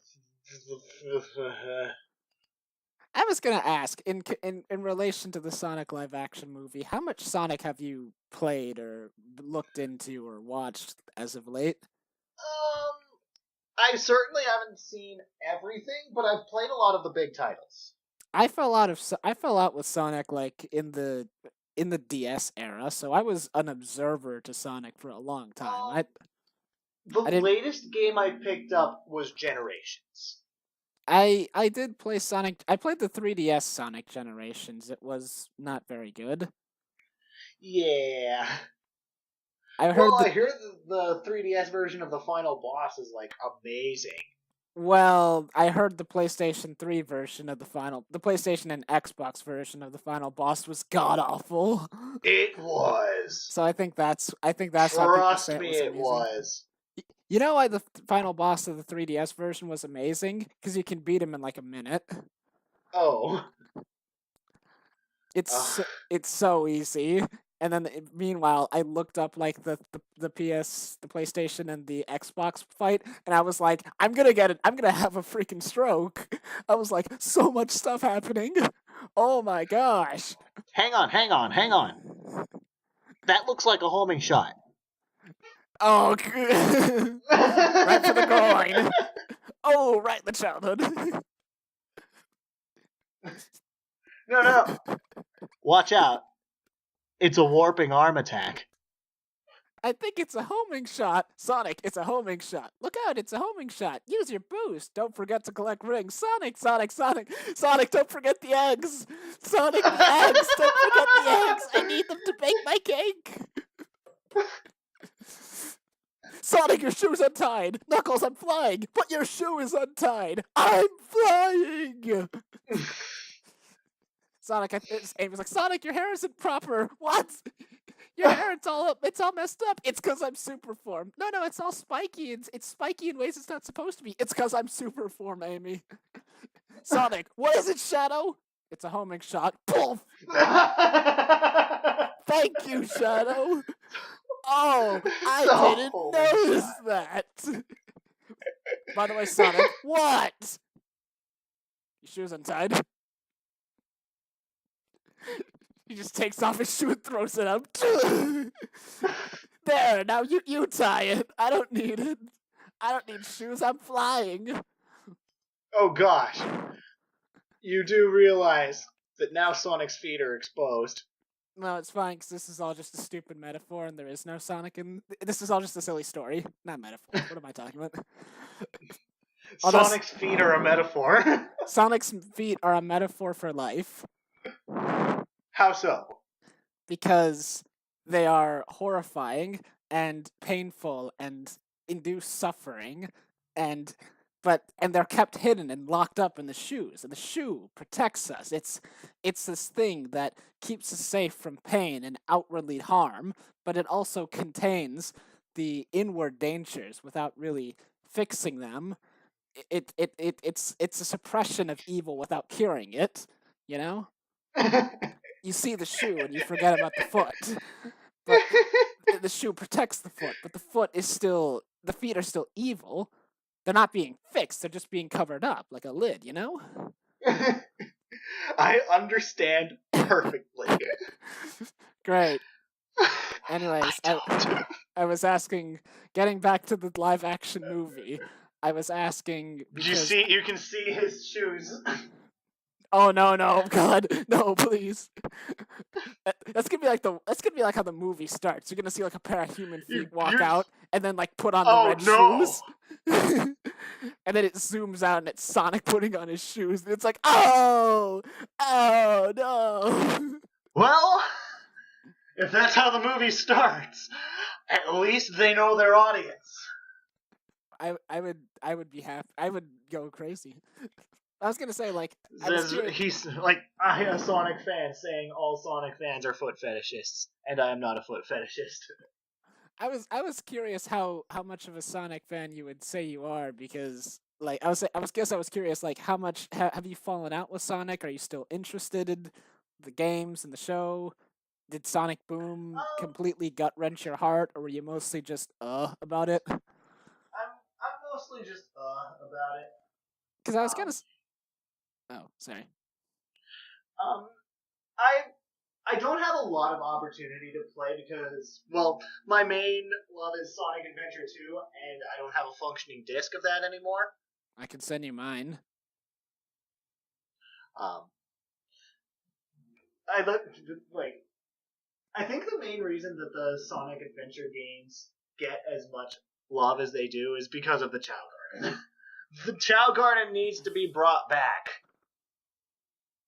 I was going to ask, in relation to the Sonic live-action movie, how much Sonic have you played or looked into or watched as of late? I certainly haven't seen everything, but I've played a lot of the big titles. I fell out with Sonic, like, in the DS era, so I was an observer to Sonic for a long time. The latest game I picked up was Generations. I did play Sonic. I played the 3DS Sonic Generations. It was not very good. Yeah. I heard Well, I hear the 3DS version of the final boss is like amazing. Well, I heard the PlayStation 3 version of the PlayStation and Xbox version of the final boss was god awful. It was. So I think that's why people say Trust it me, was it amazing. was. You know why the final boss of the 3DS version was amazing? Because you can beat him in like a minute. Oh. It's so easy. And then meanwhile, I looked up like the PlayStation and the Xbox fight, and I was like, I'm gonna get it. I'm gonna have a freaking stroke. I was like, so much stuff happening. Oh my gosh. Hang on. That looks like a homing shot. Oh, right for the groin. Oh, right in the childhood. No. Watch out. It's a warping arm attack. I think it's a homing shot. Sonic, it's a homing shot. Look out, it's a homing shot. Use your boost. Don't forget to collect rings. Sonic, don't forget the eggs. Sonic, the eggs. Don't forget the eggs. I need them to bake my cake. Sonic, your shoe's untied. Knuckles, I'm flying, but your shoe is untied. I'm flying. Sonic, Amy was like, Sonic, your hair isn't proper. What? Your hair, it's all messed up. It's because I'm super form. No, it's all spiky. It's spiky in ways it's not supposed to be. It's because I'm super form, Amy. Sonic, what is it, Shadow? It's a homing shot. Poof! Thank you, Shadow. Oh, I didn't notice that. By the way, Sonic, what? Your shoe's untied. He just takes off his shoe and throws it up. There, now you tie it. I don't need it. I don't need shoes. I'm flying. Oh gosh. You do realize that now Sonic's feet are exposed. No, it's fine, because this is all just a stupid metaphor, and there is no Sonic, and this is all just a silly story. Not metaphor. What am I talking about? Sonic's feet are a metaphor. Sonic's feet are a metaphor for life. How so? Because they are horrifying and painful and induce suffering, and they're kept hidden and locked up in the shoes, and the shoe protects us. It's this thing that keeps us safe from pain and outwardly harm, but it also contains the inward dangers without really fixing them. It's a suppression of evil without curing it, you know? You see the shoe and you forget about the foot. But the shoe protects the foot, but the feet are still evil. They're not being fixed, they're just being covered up like a lid, you know? I understand perfectly. Great. Anyways, I was asking, getting back to the live action movie, I was asking because... You can see his shoes. Oh no, God, no, please. That's gonna be like how the movie starts. You're gonna see like a pair of human feet walk out, and then like put on the red shoes. And then it zooms out, and it's Sonic putting on his shoes, and it's like, oh no. Well, if that's how the movie starts, at least they know their audience. I would be happy. I would go crazy. I was gonna say, like, he's like, I am a Sonic fan saying all Sonic fans are foot fetishists, and I am not a foot fetishist. I was curious how much of a Sonic fan you would say you are, because like I was curious, like, how much have you fallen out with Sonic? Are you still interested in the games and the show? Did Sonic Boom completely gut wrench your heart, or were you mostly just about it? I'm mostly just about it. Because I was gonna. Oh, sorry. I don't have a lot of opportunity to play because, well, my main love is Sonic Adventure 2, and I don't have a functioning disc of that anymore. I can send you mine. I think the main reason that the Sonic Adventure games get as much love as they do is because of the Chow Garden. The Chow Garden needs to be brought back.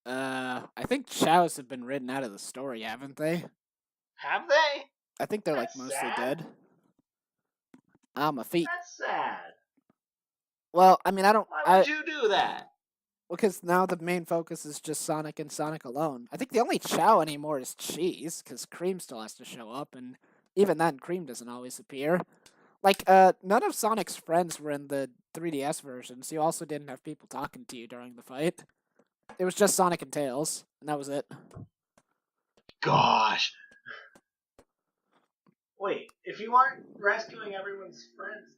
I think Chows have been written out of the story, haven't they? Have they? I think they're That's mostly sad. dead. Ah, my feet. That's sad. Well, I mean, Why would you do that? Because now the main focus is just Sonic and Sonic alone. I think the only Chow anymore is Cheese, because Cream still has to show up, and even then, Cream doesn't always appear. None of Sonic's friends were in the 3DS version, so you also didn't have people talking to you during the fight. It was just Sonic and Tails, and that was it. Gosh. Wait, if you aren't rescuing everyone's friends,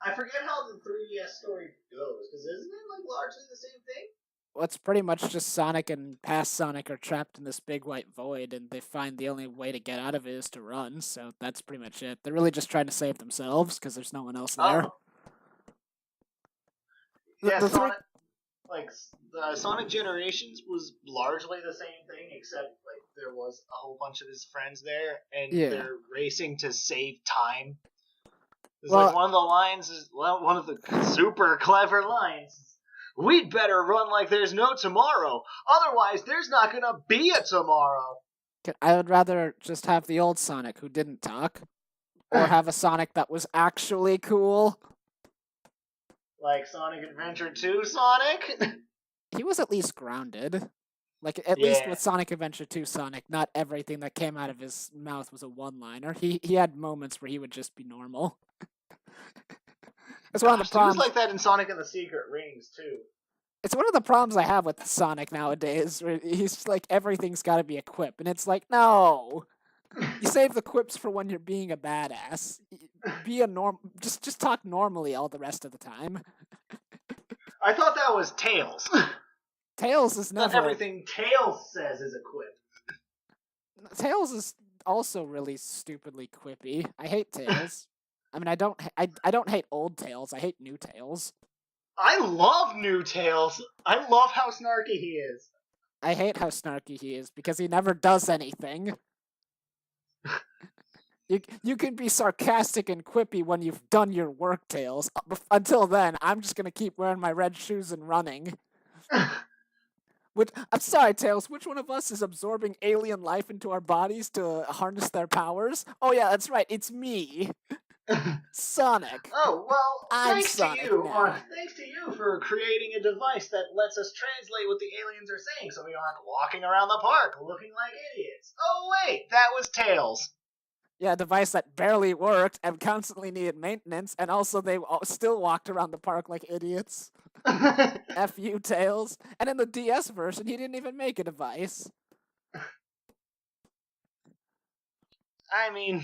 I forget how the 3DS story goes, because isn't it largely the same thing? Well, it's pretty much just Sonic and past Sonic are trapped in this big white void, and they find the only way to get out of it is to run, so that's pretty much it. They're really just trying to save themselves, because there's no one else there. Oh. Yeah, Sonic, the Sonic Generations was largely the same thing, except there was a whole bunch of his friends there, and they're racing to save time. It's one of the lines is one of the super clever lines. We'd better run like there's no tomorrow, otherwise there's not gonna be a tomorrow. I would rather just have the old Sonic who didn't talk, or have a Sonic that was actually cool. Like Sonic Adventure 2 Sonic? He was at least grounded. At least with Sonic Adventure 2 Sonic, not everything that came out of his mouth was a one-liner. He had moments where he would just be normal. That's one of the problems. He was like that in Sonic and the Secret Rings, too. It's one of the problems I have with Sonic nowadays, where he's everything's gotta be a quip, and it's no! You save the quips for when you're being a badass. Be a just talk normally all the rest of the time. I thought that was Tails. Tails is never... Not everything Tails says is a quip. Tails is also really stupidly quippy. I hate Tails. I mean, I don't hate old Tails. I hate new Tails. I love new Tails. I love how snarky he is. I hate how snarky he is because he never does anything. You can be sarcastic and quippy when you've done your work, Tails. Until then, I'm just gonna keep wearing my red shoes and running. I'm sorry, Tails, which one of us is absorbing alien life into our bodies to harness their powers? Oh yeah, that's right, it's me. Sonic. Oh, well, thanks Sonic to you. now. Thanks to you for creating a device that lets us translate what the aliens are saying so we aren't walking around the park looking like idiots. Oh, wait, that was Tails. Yeah, a device that barely worked and constantly needed maintenance, and also they still walked around the park like idiots. F you, Tails. And in the DS version, he didn't even make a device. I mean,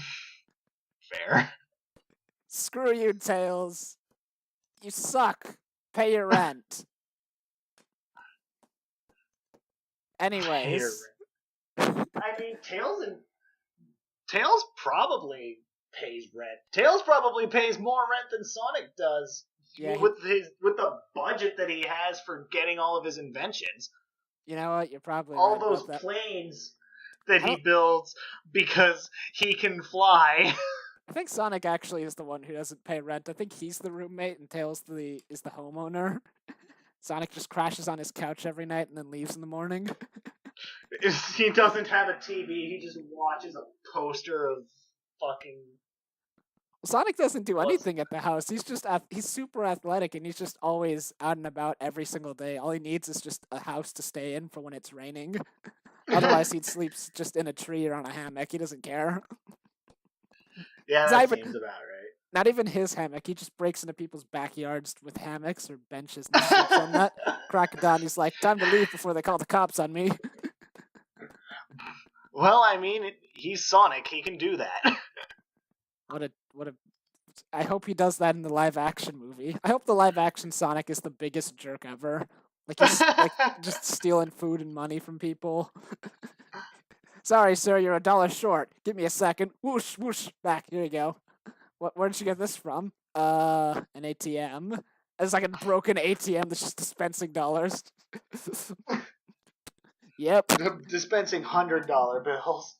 fair. Screw you, Tails. You suck. Pay your rent. Anyways. I mean, Tails probably pays rent. Tails probably pays more rent than Sonic does. Yeah, with the budget that he has for getting all of his inventions. You know what? You're probably all right those about that. Planes that he builds because he can fly. I think Sonic actually is the one who doesn't pay rent. I think he's the roommate and Tails is the homeowner. Sonic just crashes on his couch every night and then leaves in the morning. He doesn't have a TV. He just watches a poster of fucking... Sonic doesn't do anything at the house. He's super athletic and he's just always out and about every single day. All he needs is just a house to stay in for when it's raining. Otherwise, he'd sleep just in a tree or on a hammock. He doesn't care. Yeah, that seems about right. Not even his hammock. He just breaks into people's backyards with hammocks or benches and sleeps on that. Crack it down. He's like, time to leave before they call the cops on me. Well, I mean, he's Sonic. He can do that. I hope he does that in the live-action movie. I hope the live-action Sonic is the biggest jerk ever. He's just stealing food and money from people. Sorry, sir, you're $1 short. Give me a second. Whoosh, whoosh, back. Here you go. Where did you get this from? An ATM. It's like a broken ATM that's just dispensing dollars. Yep. Dispensing $100 bills.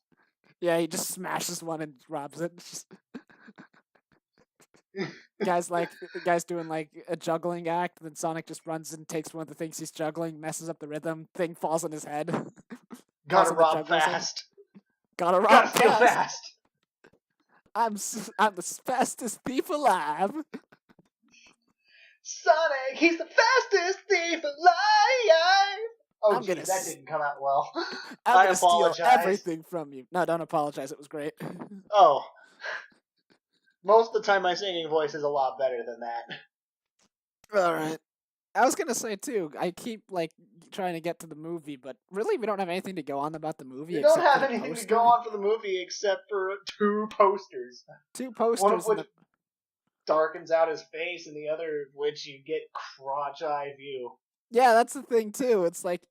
Yeah, he just smashes one and robs it. Guy's doing a juggling act, then Sonic just runs and takes one of the things he's juggling, messes up the rhythm, thing falls on his head. Gotta rob fast. Gotta rob fast. I'm the fastest thief alive. Sonic, he's the fastest thief alive. Oh, I'm geez, that didn't come out well. I'm I gonna steal apologize. everything from you. No, don't apologize. It was great. Oh, most of the time my singing voice is a lot better than that. All right. I was gonna say too. I keep like trying to get to the movie, but really, we don't have anything to go on about the movie We don't except for have the anything poster. to go on for the movie except for 2 posters. Two One of posters. which darkens out his face, and the other of which you get crotch-eye view. Yeah, that's the thing too. It's like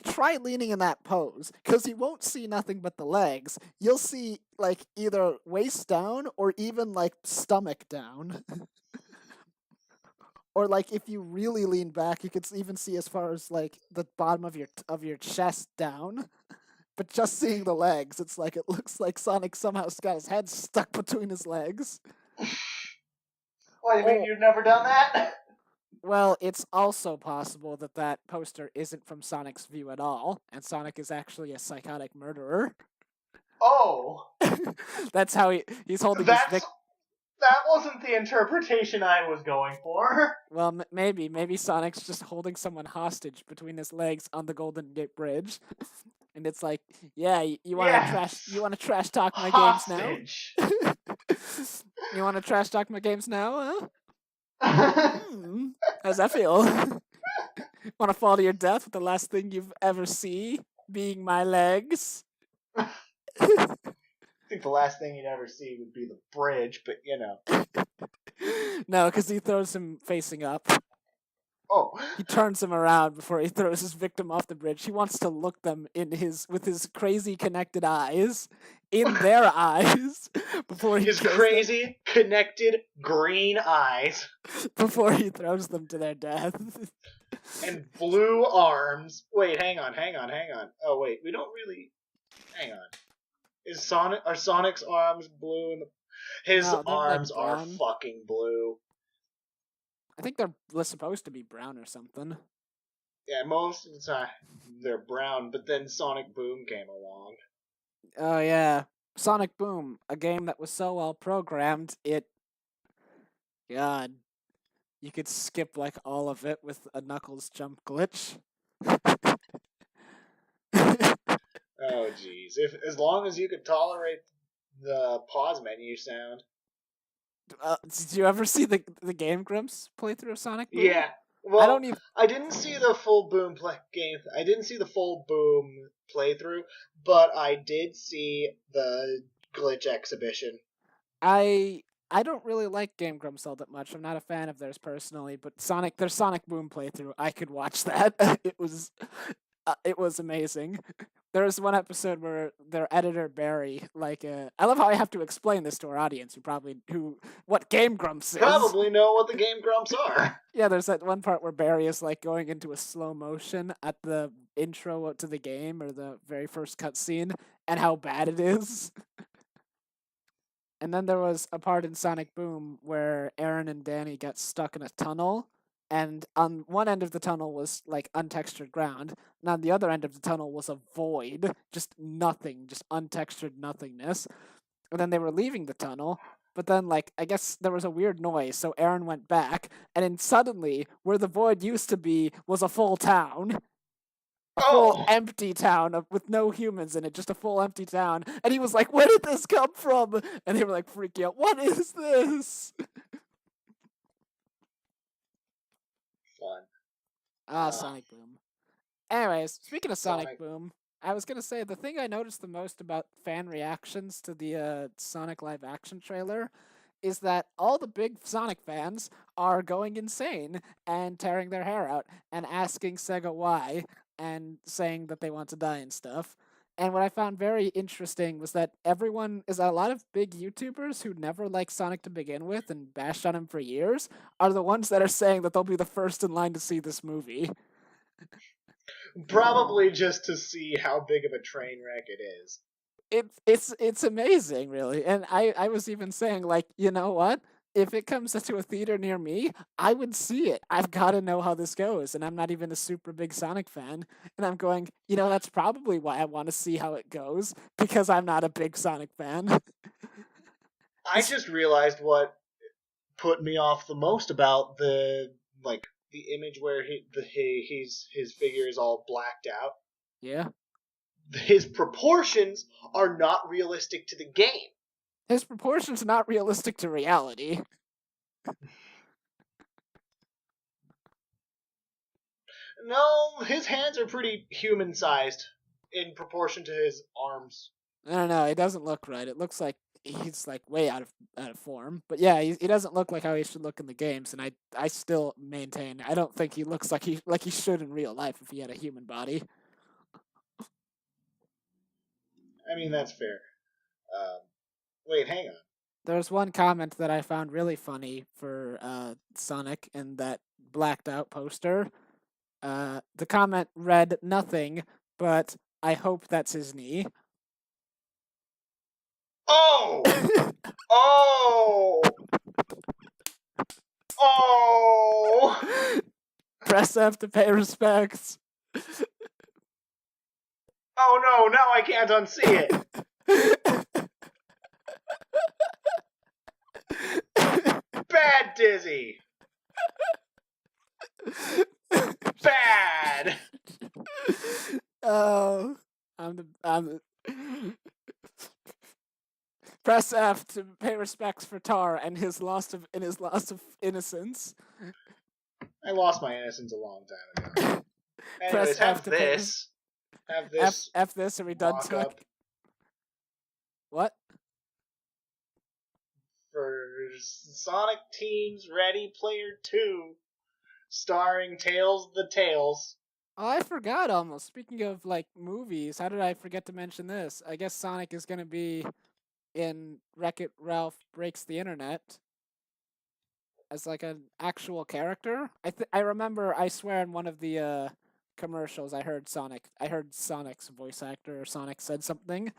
try leaning in that pose because you won't see nothing but the legs. You'll see like either waist down or even like stomach down. Or like if you really lean back, you could even see as far as like the bottom of your chest down. But just seeing the legs, it's like it looks like Sonic somehow got his head stuck between his legs. What, you mean you've never done that? Well, it's also possible that that poster isn't from Sonic's view at all, and Sonic is actually a psychotic murderer. Oh. That's how he's holding his victim. That wasn't the interpretation I was going for. Well, maybe Sonic's just holding someone hostage between his legs on the Golden Gate Bridge, and it's like, yeah, you want to trash talk my hostage. games now? You want to trash talk my games now? Huh? How's that feel? Want to fall to your death with the last thing you've ever see being my legs? I think the last thing you'd ever see would be the bridge, but you know. No, because he throws him facing up. Oh. He turns him around before he throws his victim off the bridge. He wants to look them with his crazy connected eyes in their eyes before he his crazy connected green eyes before he throws them to their death. And blue arms. Wait, hang on. Oh wait, we don't really. Hang on. Are Sonic's arms blue? His arms are fucking blue. I think they're supposed to be brown or something. Yeah, most of the time they're brown, but then Sonic Boom came along. Oh yeah, Sonic Boom, a game that was so well programmed, God, you could skip like all of it with a Knuckles jump glitch. Oh jeez, as long as you could tolerate the pause menu sound. Did you ever see the Game Grumps playthrough of Sonic Boom? Yeah. Well, I didn't see the full Boom I didn't see the full Boom playthrough, but I did see the glitch exhibition. I don't really like Game Grumps all that much. I'm not a fan of theirs personally, but their Sonic Boom playthrough, I could watch that. It was amazing. There was one episode where their editor Barry, I love how I have to explain this to our audience, what Game Grumps is. Probably know what the Game Grumps are. Yeah, there's that one part where Barry is like going into a slow motion at the intro to the game or the very first cutscene, and how bad it is. And then there was a part in Sonic Boom where Aaron and Danny got stuck in a tunnel, and on one end of the tunnel was like untextured ground, and on the other end of the tunnel was a void, just nothing, just untextured nothingness. And then they were leaving the tunnel, but then I guess there was a weird noise, so Aaron went back, and then suddenly where the void used to be was a full town. A full empty town with no humans in it, just a full empty town. And he was like, where did this come from? And they were like freaking out, what is this? Fun. Sonic Boom. Anyways, speaking of Sonic Boom, I was going to say the thing I noticed the most about fan reactions to the Sonic live action trailer is that all the big Sonic fans are going insane and tearing their hair out and asking Sega why and saying that they want to die and stuff. And what I found very interesting was that a lot of big YouTubers who never liked Sonic to begin with and bashed on him for years are the ones that are saying that they'll be the first in line to see this movie. Probably just to see how big of a train wreck it is. It's amazing, really. And I was even saying, you know what? If it comes to a theater near me, I would see it. I've got to know how this goes, and I'm not even a super big Sonic fan. And I'm going, that's probably why I want to see how it goes, because I'm not a big Sonic fan. I just realized what put me off the most about the image where his figure is all blacked out. Yeah. His proportions are not realistic to the game. His proportions are not realistic to reality. No, his hands are pretty human-sized in proportion to his arms. I don't know. It doesn't look right. It looks like he's like way out of form. But yeah, he doesn't look like how he should look in the games. And I still maintain I don't think he looks like he should in real life if he had a human body. I mean, that's fair. Wait, hang on. There's one comment that I found really funny for Sonic in that blacked out poster. The comment read nothing, but I hope that's his knee. Oh! Oh! Oh! Press F to pay respects. Oh no, now I can't unsee it. Bad Dizzy. Bad. Oh, I'm the. Press F to pay respects for TAR and his loss of innocence. I lost my innocence a long time ago. Anyways, Press F to this. Have this. F this. Are we done? What? For Sonic Team's Ready Player 2, starring Tails the Tails. Oh, I forgot almost. Speaking of like movies, how did I forget to mention this? I guess Sonic is gonna be in Wreck-It Ralph Breaks the Internet as like an actual character. I remember. I swear in one of the commercials, I heard Sonic's voice actor or Sonic said something.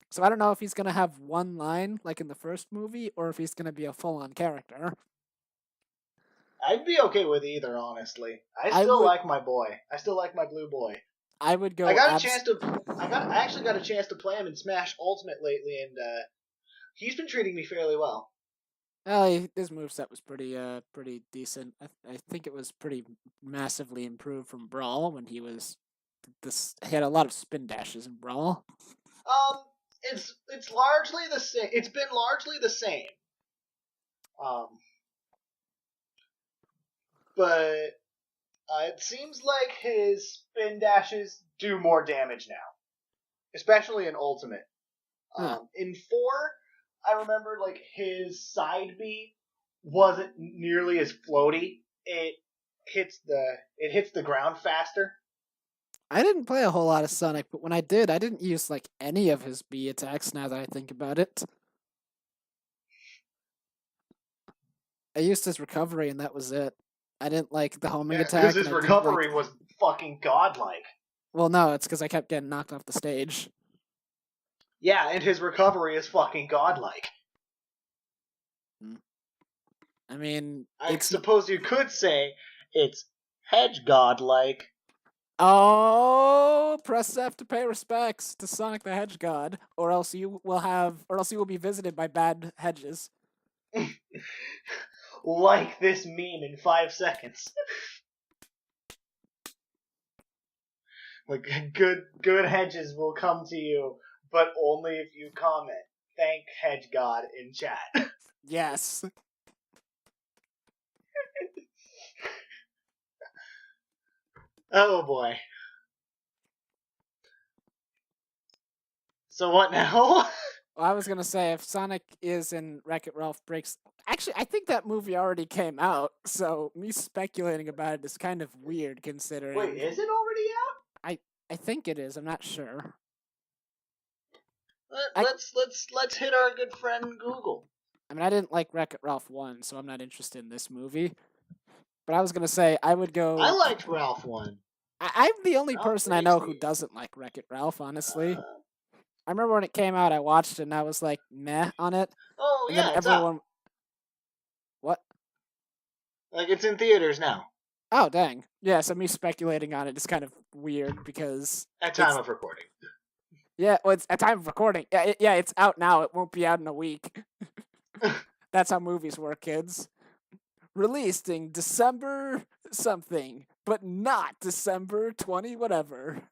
So I don't know if he's gonna have one line like in the first movie or if he's gonna be a full-on character. I'd be okay with either, honestly. I still like my boy. I still like my blue boy. I would go. I actually got a chance to play him in Smash Ultimate lately, and he's been treating me fairly well. Well, his moveset was pretty decent. I think it was pretty massively improved from Brawl when he was he had a lot of spin dashes in Brawl. It's largely the same. It's been largely the same. But it seems like his spin dashes do more damage now, especially in Ultimate. In 4, I remember like his side B wasn't nearly as floaty. It hits the ground faster. I didn't play a whole lot of Sonic, but when I did, I didn't use like any of his B attacks. Now that I think about it, I used his recovery, and that was it. I didn't like the homing attack. Because his recovery was fucking godlike. Well, no, it's because I kept getting knocked off the stage. Yeah, and his recovery is fucking godlike. I mean, I suppose you could say it's hedge godlike. Oh, press F to pay respects to Sonic the Hedgehog, or else you will be visited by bad hedges. Like this meme in 5 seconds. Like good hedges will come to you, but only if you comment. Thank Hedge God in chat. Yes. Oh boy. So what now? Well, I was gonna say if Sonic is in Wreck-It Ralph Breaks. Actually, I think that movie already came out, so me speculating about it is kind of weird considering. Wait, is it already out? I think it is. I'm not sure. Let's hit our good friend Google. I mean, I didn't like Wreck-It Ralph 1, so I'm not interested in this movie. But I was gonna say I would go. I liked Ralph 1. I'm the only person I know who doesn't like Wreck-It Ralph, honestly. I remember when it came out, I watched it and I was like, meh on it. Oh, and yeah, then it's everyone. up. What? Like, it's in theaters now. Oh, dang. Yeah, so me speculating on it is kind of weird because... At time of recording. Yeah, well, it's at time of recording. Yeah, it's out now. It won't be out in a week. That's how movies work, kids. Released in December something, but not December 20 whatever.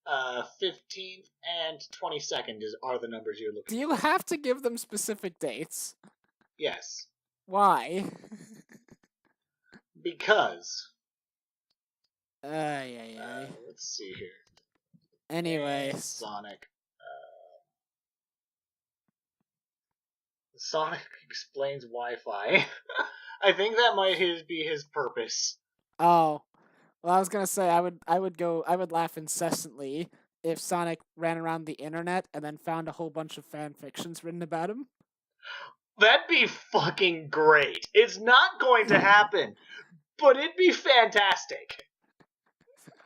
15th and 22nd are the numbers you're looking for. Do you have to give them specific dates? Yes. Why? Because. Yeah. Let's see here. Anyways. Sonic. Sonic explains Wi-Fi. I think that might be his purpose. Oh. Well, I was gonna say I would laugh incessantly if Sonic ran around the internet and then found a whole bunch of fan fictions written about him. That'd be fucking great. It's not going to happen, but it'd be fantastic.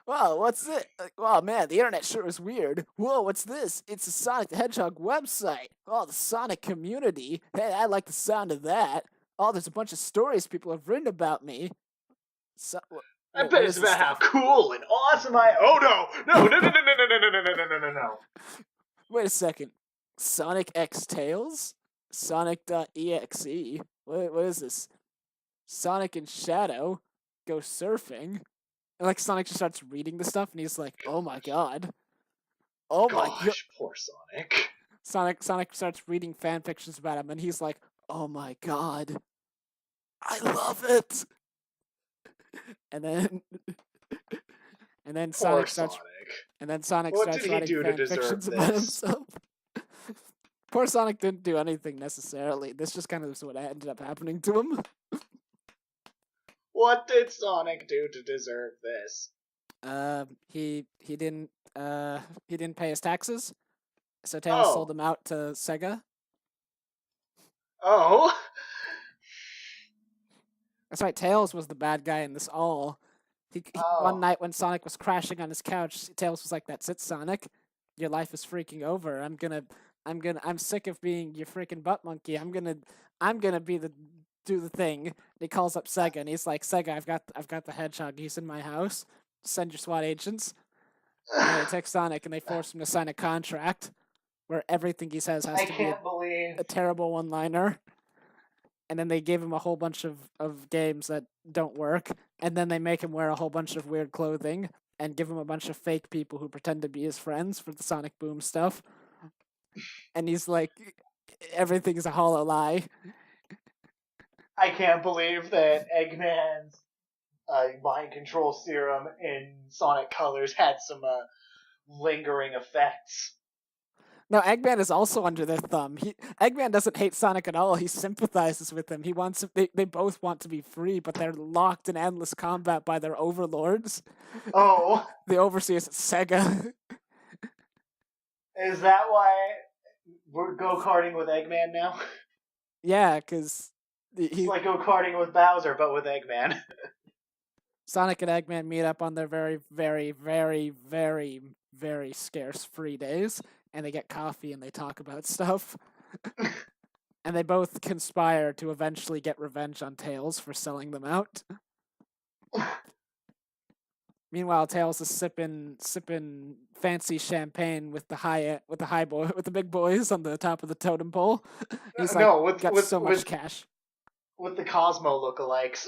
Whoa, what's it? Oh man, the internet sure is weird. Whoa, what's this? It's a Sonic the Hedgehog website. Oh, the Sonic community. Hey, I like the sound of that. Oh, there's a bunch of stories people have written about me. I bet it's about how cool and awesome I. Oh no! No! Wait a second. Sonic X Tales? Sonic.exe? What is this? Sonic and Shadow go surfing. And like Sonic just starts reading the stuff, and he's like, "Oh my god, oh my god!" Poor Sonic. Sonic starts reading fan fictions about him, and he's like, "Oh my god, I love it." And then Sonic starts writing fan fictions about himself. Poor Sonic didn't do anything necessarily. This just kind of is what ended up happening to him. What did Sonic do to deserve this? He didn't pay his taxes, so Tails sold him out to Sega. Oh. That's right. Tails was the bad guy in this all. One night when Sonic was crashing on his couch, Tails was like, "That's it, Sonic. Your life is freaking over. I'm sick of being your freaking butt monkey. I'm gonna do the thing." And he calls up Sega and he's like, "Sega, I've got the hedgehog. He's in my house. Send your SWAT agents." And they take Sonic and they force him to sign a contract where everything he says has to be a terrible one-liner. And then they give him a whole bunch of games that don't work. And then they make him wear a whole bunch of weird clothing and give him a bunch of fake people who pretend to be his friends for the Sonic Boom stuff. And he's like, everything's a hollow lie. I can't believe that Eggman's mind control serum in Sonic Colors had some lingering effects. No, Eggman is also under their thumb. Eggman doesn't hate Sonic at all. He sympathizes with him. They both want to be free, but they're locked in endless combat by their overlords. Oh. The overseers at Sega. Is that why we're go-karting with Eggman now? Yeah, because it's like go-karting with Bowser, but with Eggman. Sonic and Eggman meet up on their very, very, very, very, very scarce free days, and they get coffee and they talk about stuff. And they both conspire to eventually get revenge on Tails for selling them out. Meanwhile, Tails is sipping fancy champagne with the big boys on the top of the totem pole. He's like, got so much cash. With the Cosmo lookalikes.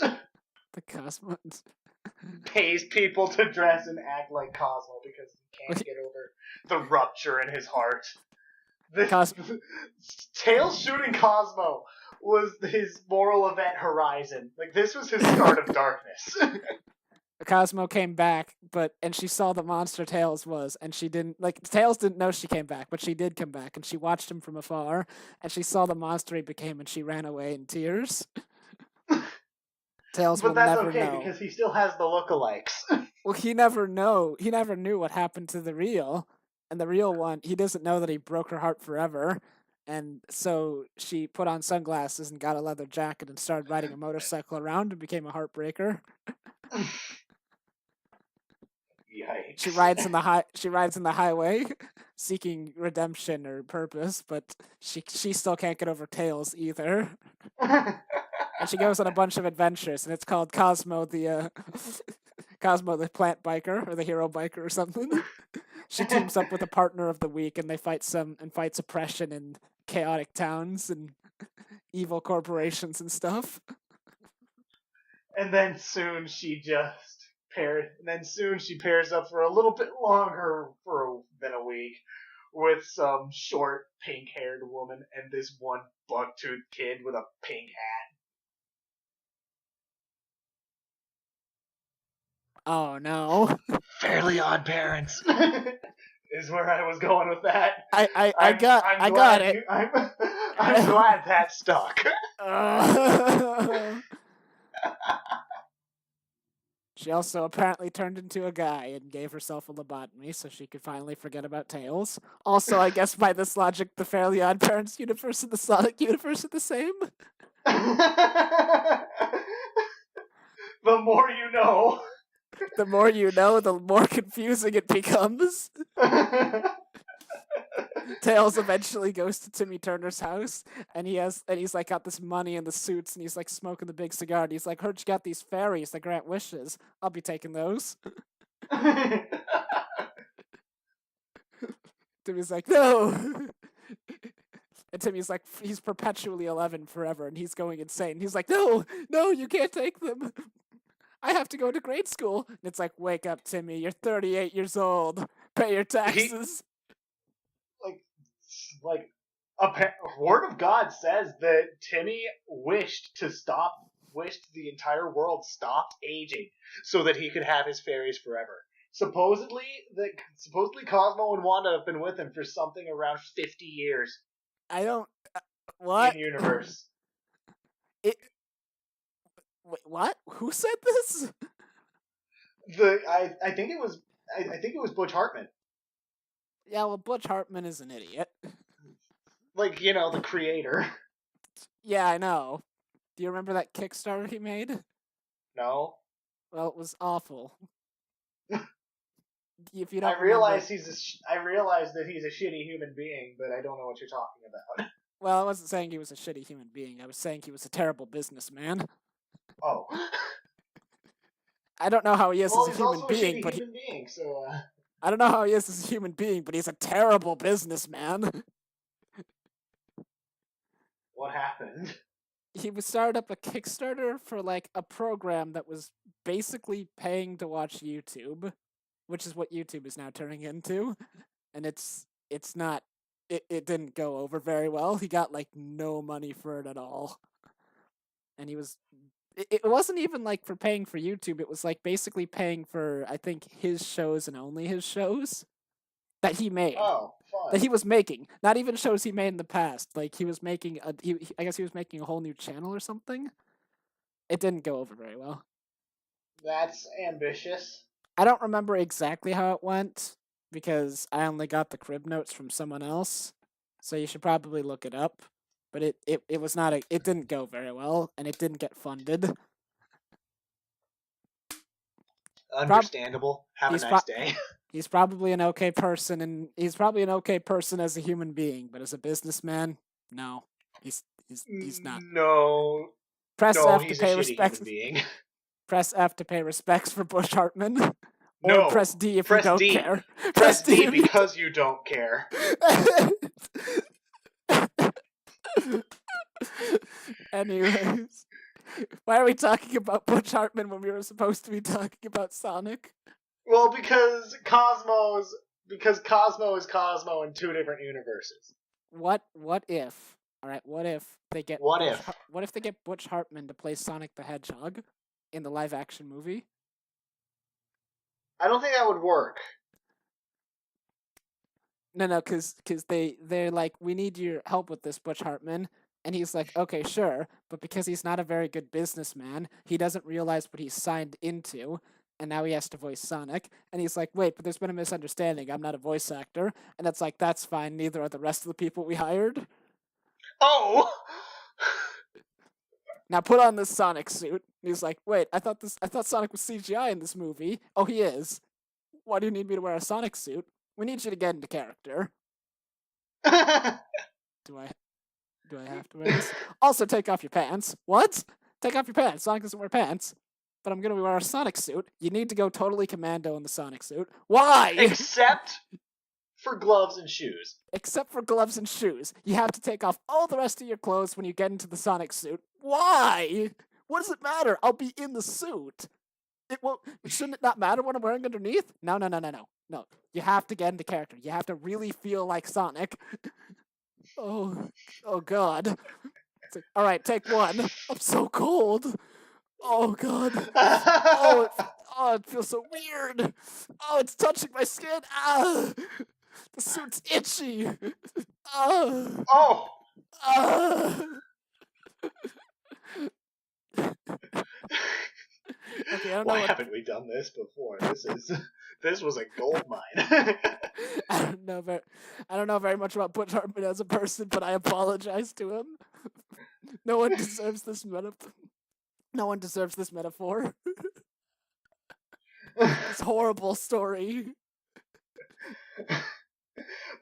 The Cosmos. Pays people to dress and act like Cosmo because he can't get over the rupture in his heart. Tails shooting Cosmo was his moral event horizon. Like, this was his start of darkness. Cosmo came back, and she saw the monster Tails was, and she didn't, Tails didn't know she came back, but she did come back, and she watched him from afar, and she saw the monster he became, and she ran away in tears. Tails will never know. But that's okay, because he still has the lookalikes. Well, he never knew what happened to the real, and the real one, he doesn't know that he broke her heart forever, and so she put on sunglasses and got a leather jacket and started riding a motorcycle around and became a heartbreaker. Yikes. She rides in the highway, seeking redemption or purpose, but she still can't get over Tails either. And she goes on a bunch of adventures, and it's called Cosmo the plant biker or the hero biker or something. She teams up with a partner of the week, and they fight oppression in chaotic towns, and evil corporations and stuff. And then soon she pairs up for a little bit longer than a week with some short pink-haired woman and this one buck-toothed kid with a pink hat. Oh no. Fairly Odd Parents is where I was going with that. I got it. I'm glad that stuck. She also apparently turned into a guy and gave herself a lobotomy so she could finally forget about Tails. Also, I guess by this logic, the Fairly Odd Parents universe and the Sonic universe are the same. The more you know. The more you know, the more confusing it becomes. Tails eventually goes to Timmy Turner's house, and he's like got this money and the suits, and he's like smoking the big cigar, and he's like, "Heard you got these fairies that grant wishes. I'll be taking those." Timmy's like, "No." And Timmy's like, he's perpetually 11 forever, and he's going insane. He's like, "No, you can't take them. I have to go to grade school." And it's like, "Wake up, Timmy. You're 38 years old. Pay your taxes." Like word of God says that Timmy wished the entire world stopped aging so that he could have his fairies forever. Supposedly Cosmo and Wanda have been with him for something around 50 years. I don't. What? In universe. Wait, what? Who said this? I think it was Butch Hartman. Yeah, well, Butch Hartman is an idiot. Like, the creator. Yeah, I know. Do you remember that Kickstarter he made? No. Well, it was awful. If you don't, I realize that he's a shitty human being, but I don't know what you're talking about. Well, I wasn't saying he was a shitty human being. I was saying he was a terrible businessman. Oh. I don't know how he is as a human being, but I don't know how he is as a human being, but he's a terrible businessman. What happened? He started up a Kickstarter for like a program that was basically paying to watch YouTube, which is what YouTube is now turning into, and it's not. It didn't go over very well. He got like no money for it at all, and it wasn't even like for paying for YouTube. It was like basically paying for, I think, his shows and only his shows that he made. Oh, fun. That he was making. Not even shows he made in the past. Like he was making I guess he was making a whole new channel or something. It didn't go over very well. That's ambitious. I don't remember exactly how it went because I only got the crib notes from someone else. So you should probably look it up. But it was not it didn't go very well, and it didn't get funded. Understandable. Have a nice day. He's probably an okay person, and he's probably an okay person as a human being, but as a businessman, no, he's not. No. Press F he's to pay a respects. Human being. Press F to pay respects for Butch Hartman. No. Or press D if you don't care. Press D because you don't care. Anyways, why are we talking about Butch Hartman when we were supposed to be talking about Sonic? Well, because Cosmo is Cosmo in two different universes. What if? All right, what if they get what if they get Butch Hartman to play Sonic the Hedgehog in the live action movie? I don't think that would work. No, because they're like, we need your help with this, Butch Hartman. And he's like, okay, sure. But because he's not a very good businessman, he doesn't realize what he's signed into. And now he has to voice Sonic. And he's like, wait, but there's been a misunderstanding. I'm not a voice actor. And it's like, that's fine. Neither are the rest of the people we hired. Oh! Now put on this Sonic suit. And he's like, wait, I thought Sonic was CGI in this movie. Oh, he is. Why do you need me to wear a Sonic suit? We need you to get into character. Do I have to wear this? Also, take off your pants. What? Take off your pants. Sonic doesn't wear pants. But I'm gonna wear a Sonic suit. You need to go totally commando in the Sonic suit. Why? Except for gloves and shoes. Except for gloves and shoes. You have to take off all the rest of your clothes when you get into the Sonic suit. Why? What does it matter? I'll be in the suit. Shouldn't it not matter what I'm wearing underneath? No. No. You have to get into character. You have to really feel like Sonic. Oh God. All right, take one. I'm so cold. Oh God. It feels so weird. Oh, it's touching my skin. Ah, the suit's itchy. Ah. Oh. Ah. Okay, I don't know. Why haven't we done this before? This was a gold mine. I don't know very much about Butch Hartman as a person, but I apologize to him. No one deserves this metaphor. This horrible story.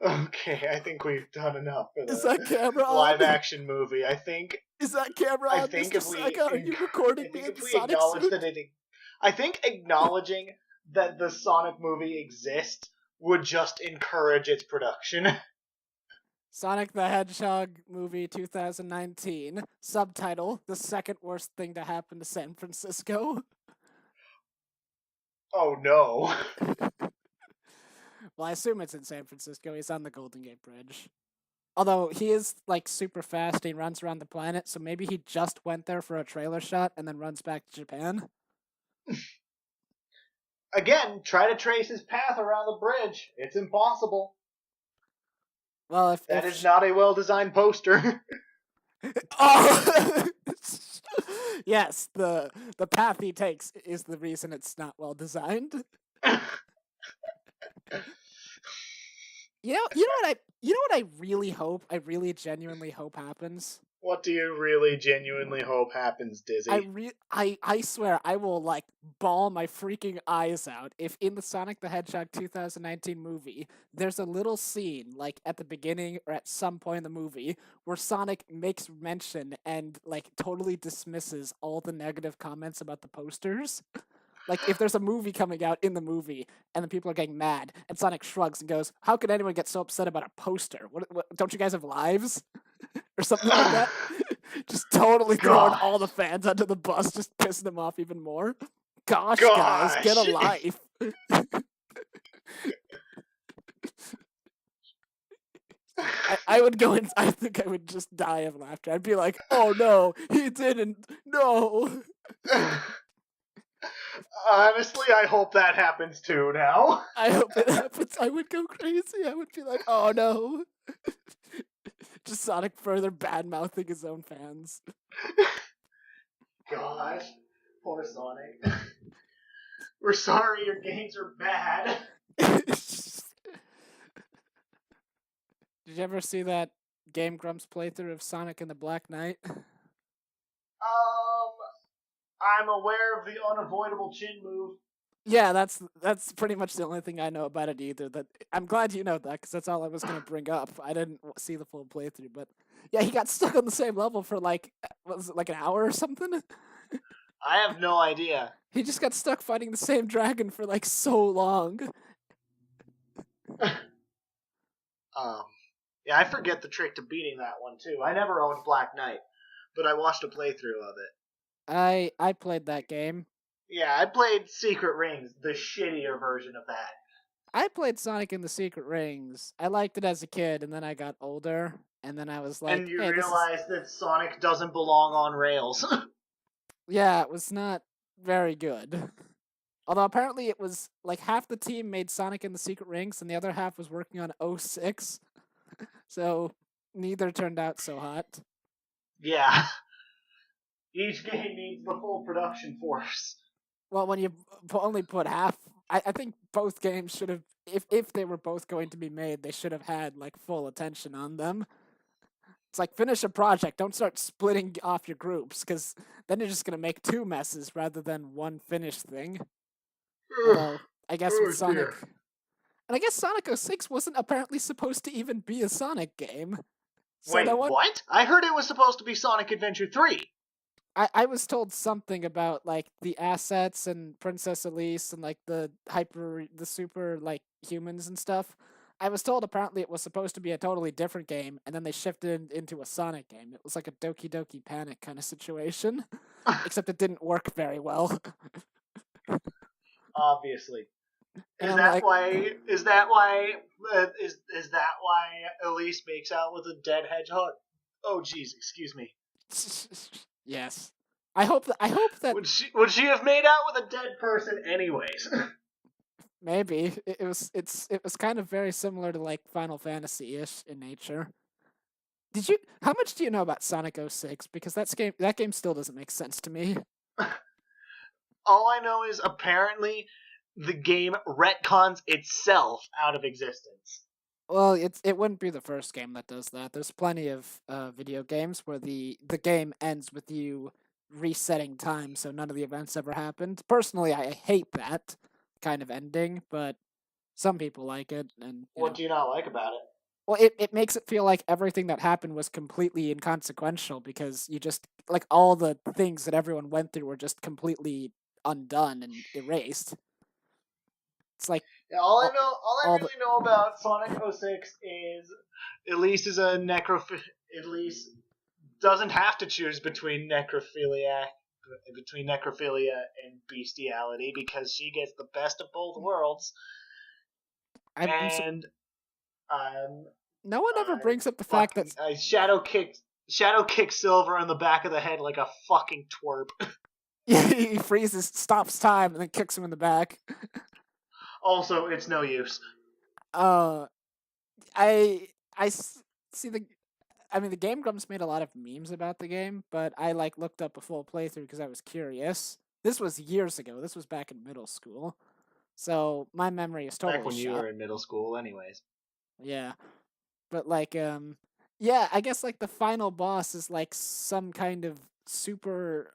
Okay, I think we've done enough for Is that camera on? live action movie. I think. Is that camera on? I think Mr. if we, Saigon, are you recording me in the Sonic suit? I think acknowledging that the Sonic movie exists would just encourage its production. Sonic the Hedgehog movie 2019. Subtitle: The second worst thing to happen to San Francisco. Oh no. Well, I assume it's in San Francisco. He's on the Golden Gate Bridge. Although he is like super fast, he runs around the planet, so maybe he just went there for a trailer shot and then runs back to Japan. Again, try to trace his path around the bridge. It's impossible. Well, that is not a well-designed poster. Oh! Yes, the path he takes is the reason it's not well designed. You know what I really hope, I really genuinely hope happens? What do you really genuinely hope happens, Dizzy? I swear I will like bawl my freaking eyes out if in the Sonic the Hedgehog 2019 movie there's a little scene like at the beginning or at some point in the movie where Sonic makes mention and like totally dismisses all the negative comments about the posters. Like, if there's a movie coming out in the movie, and the people are getting mad, and Sonic shrugs and goes, "How could anyone get so upset about a poster? What don't you guys have lives?" Or something like that. Just totally throwing all the fans under the bus, just pissing them off even more. Gosh. Guys, get a life. I would go in. I think I would just die of laughter. I'd be like, "Oh no, he didn't. No." Honestly, I hope that happens too now. I hope it happens. I would go crazy. I would be like, "Oh no." Just Sonic further bad-mouthing his own fans. Gosh, poor Sonic. We're sorry your games are bad. Did you ever see that Game Grumps playthrough of Sonic and the Black Knight? I'm aware of the unavoidable chin move. Yeah, that's pretty much the only thing I know about it either. That I'm glad you know that, because that's all I was going to bring up. I didn't see the full playthrough, but yeah, he got stuck on the same level for like, was it like an hour or something? I have no idea. He just got stuck fighting the same dragon for like so long. Yeah, I forget the trick to beating that one too. I never owned Black Knight, but I watched a playthrough of it. I played that game. Yeah, I played Secret Rings, the shittier version of that. I played Sonic and the Secret Rings. I liked it as a kid, and then I got older, and then I was like, and you realized that Sonic doesn't belong on rails. Yeah, it was not very good. Although apparently it was like half the team made Sonic and the Secret Rings, and the other half was working on 06. So neither turned out so hot. Yeah. Each game needs the full production force. Well, when you only put half, I think both games should have, if they were both going to be made, they should have had like full attention on them. It's like, finish a project, don't start splitting off your groups, because then you're just going to make two messes rather than one finished thing. Although, I guess with Sonic... Dear. And I guess Sonic 06 wasn't apparently supposed to even be a Sonic game. So wait, what? I heard it was supposed to be Sonic Adventure 3. I was told something about like the assets and Princess Elise and like the super like humans and stuff. I was told apparently it was supposed to be a totally different game, and then they shifted into a Sonic game. It was like a Doki Doki Panic kind of situation, except it didn't work very well. Obviously. And Is I'm that like, why? Is that why? Is that why Elise makes out with a dead hedgehog? Oh, jeez, excuse me. yes. I hope that Would she have made out with a dead person anyways? maybe it was kind of very similar to like Final Fantasy ish in nature. Did you? How much do you know about Sonic 06? Because that game still doesn't make sense to me. All I know is apparently the game retcons itself out of existence. Well, it wouldn't be the first game that does that. There's plenty of video games where the game ends with you resetting time, so none of the events ever happened. Personally, I hate that kind of ending, but some people like it, and What do you not like about it? well, it makes it feel like everything that happened was completely inconsequential because you just like all the things that everyone went through were just completely undone and erased. It's like All all, I all the really know about Sonic 06 is Elise is a Elise doesn't have to choose between necrophilia and bestiality because she gets the best of both worlds. I'm And no one ever brings up the fact fucking that I shadow kick Silver in the back of the head like a fucking twerp. he freezes, stops time, and then kicks him in the back. Also, it's no use. Uh, I see the. I mean, the Game Grumps made a lot of memes about the game, but I like looked up a full playthrough because I was curious. This was years ago. This was back in middle school, so my memory is totally Back when you shot. were in middle school, anyways. Yeah, but like, yeah, I guess like the final boss is like some kind of super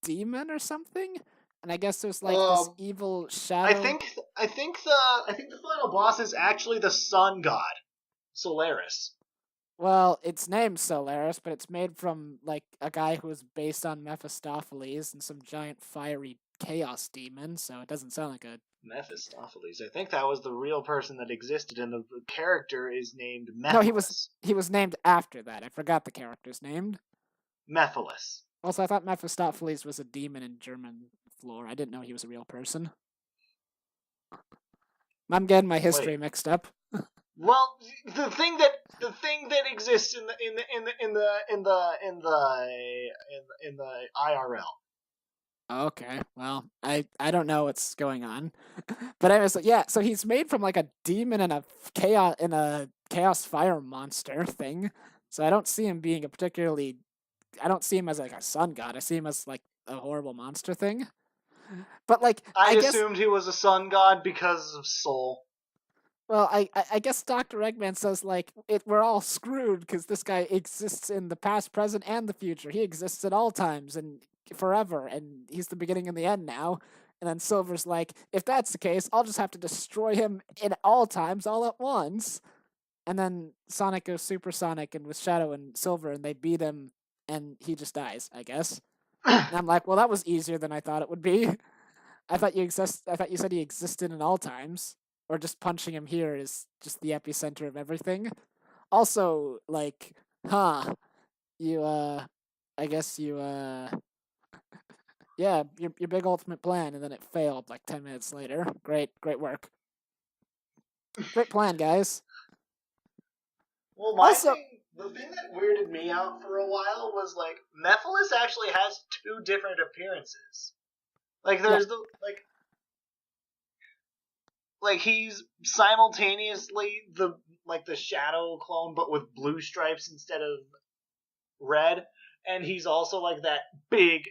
demon or something, and I guess there's like this Um, evil I shadow. think I think the final boss is actually the sun god, Solaris. Well, it's named Solaris, but it's made from like a guy who was based on Mephistopheles and some giant fiery chaos demon, so it doesn't sound like a Mephistopheles. I think that was the real person that existed, and the character is named no. Mephiles. He was named after that. I forgot the character's name. Mephiles. Also, I thought Mephistopheles was a demon in German lore. I didn't know he was a real person. I'm getting my history Wait. mixed up. Well, the thing that exists in the IRL. Okay, well, I don't know what's going on, but anyways, yeah. So he's made from like a demon and a chaos fire monster thing. So I don't see him being a particularly. I don't see him as like a sun god. I see him as like a horrible monster thing. But like, I I guess. assumed he was a sun god because of Soul. Well, I guess Dr. Eggman says like we're all screwed because this guy exists in the past, present, and the future. He exists at all times and forever, and he's the beginning and the end now. And then Silver's like, if that's the case, I'll just have to destroy him in all times, all at once. And then Sonic goes supersonic and with Shadow and Silver, and they beat him, and he just dies, I guess. And I'm like, well, that was easier than I thought it would be. I thought you said he existed in all times, or just punching him here is just the epicenter of everything. Also, like, huh? You I guess you yeah, your big ultimate plan, and then it failed like 10 minutes later. Great work. Great plan, guys. Well, Also, the thing that weirded me out for a while was like Mephiles actually has two different appearances. Like yeah, there's like he's simultaneously the shadow clone but with blue stripes instead of red, and he's also like that big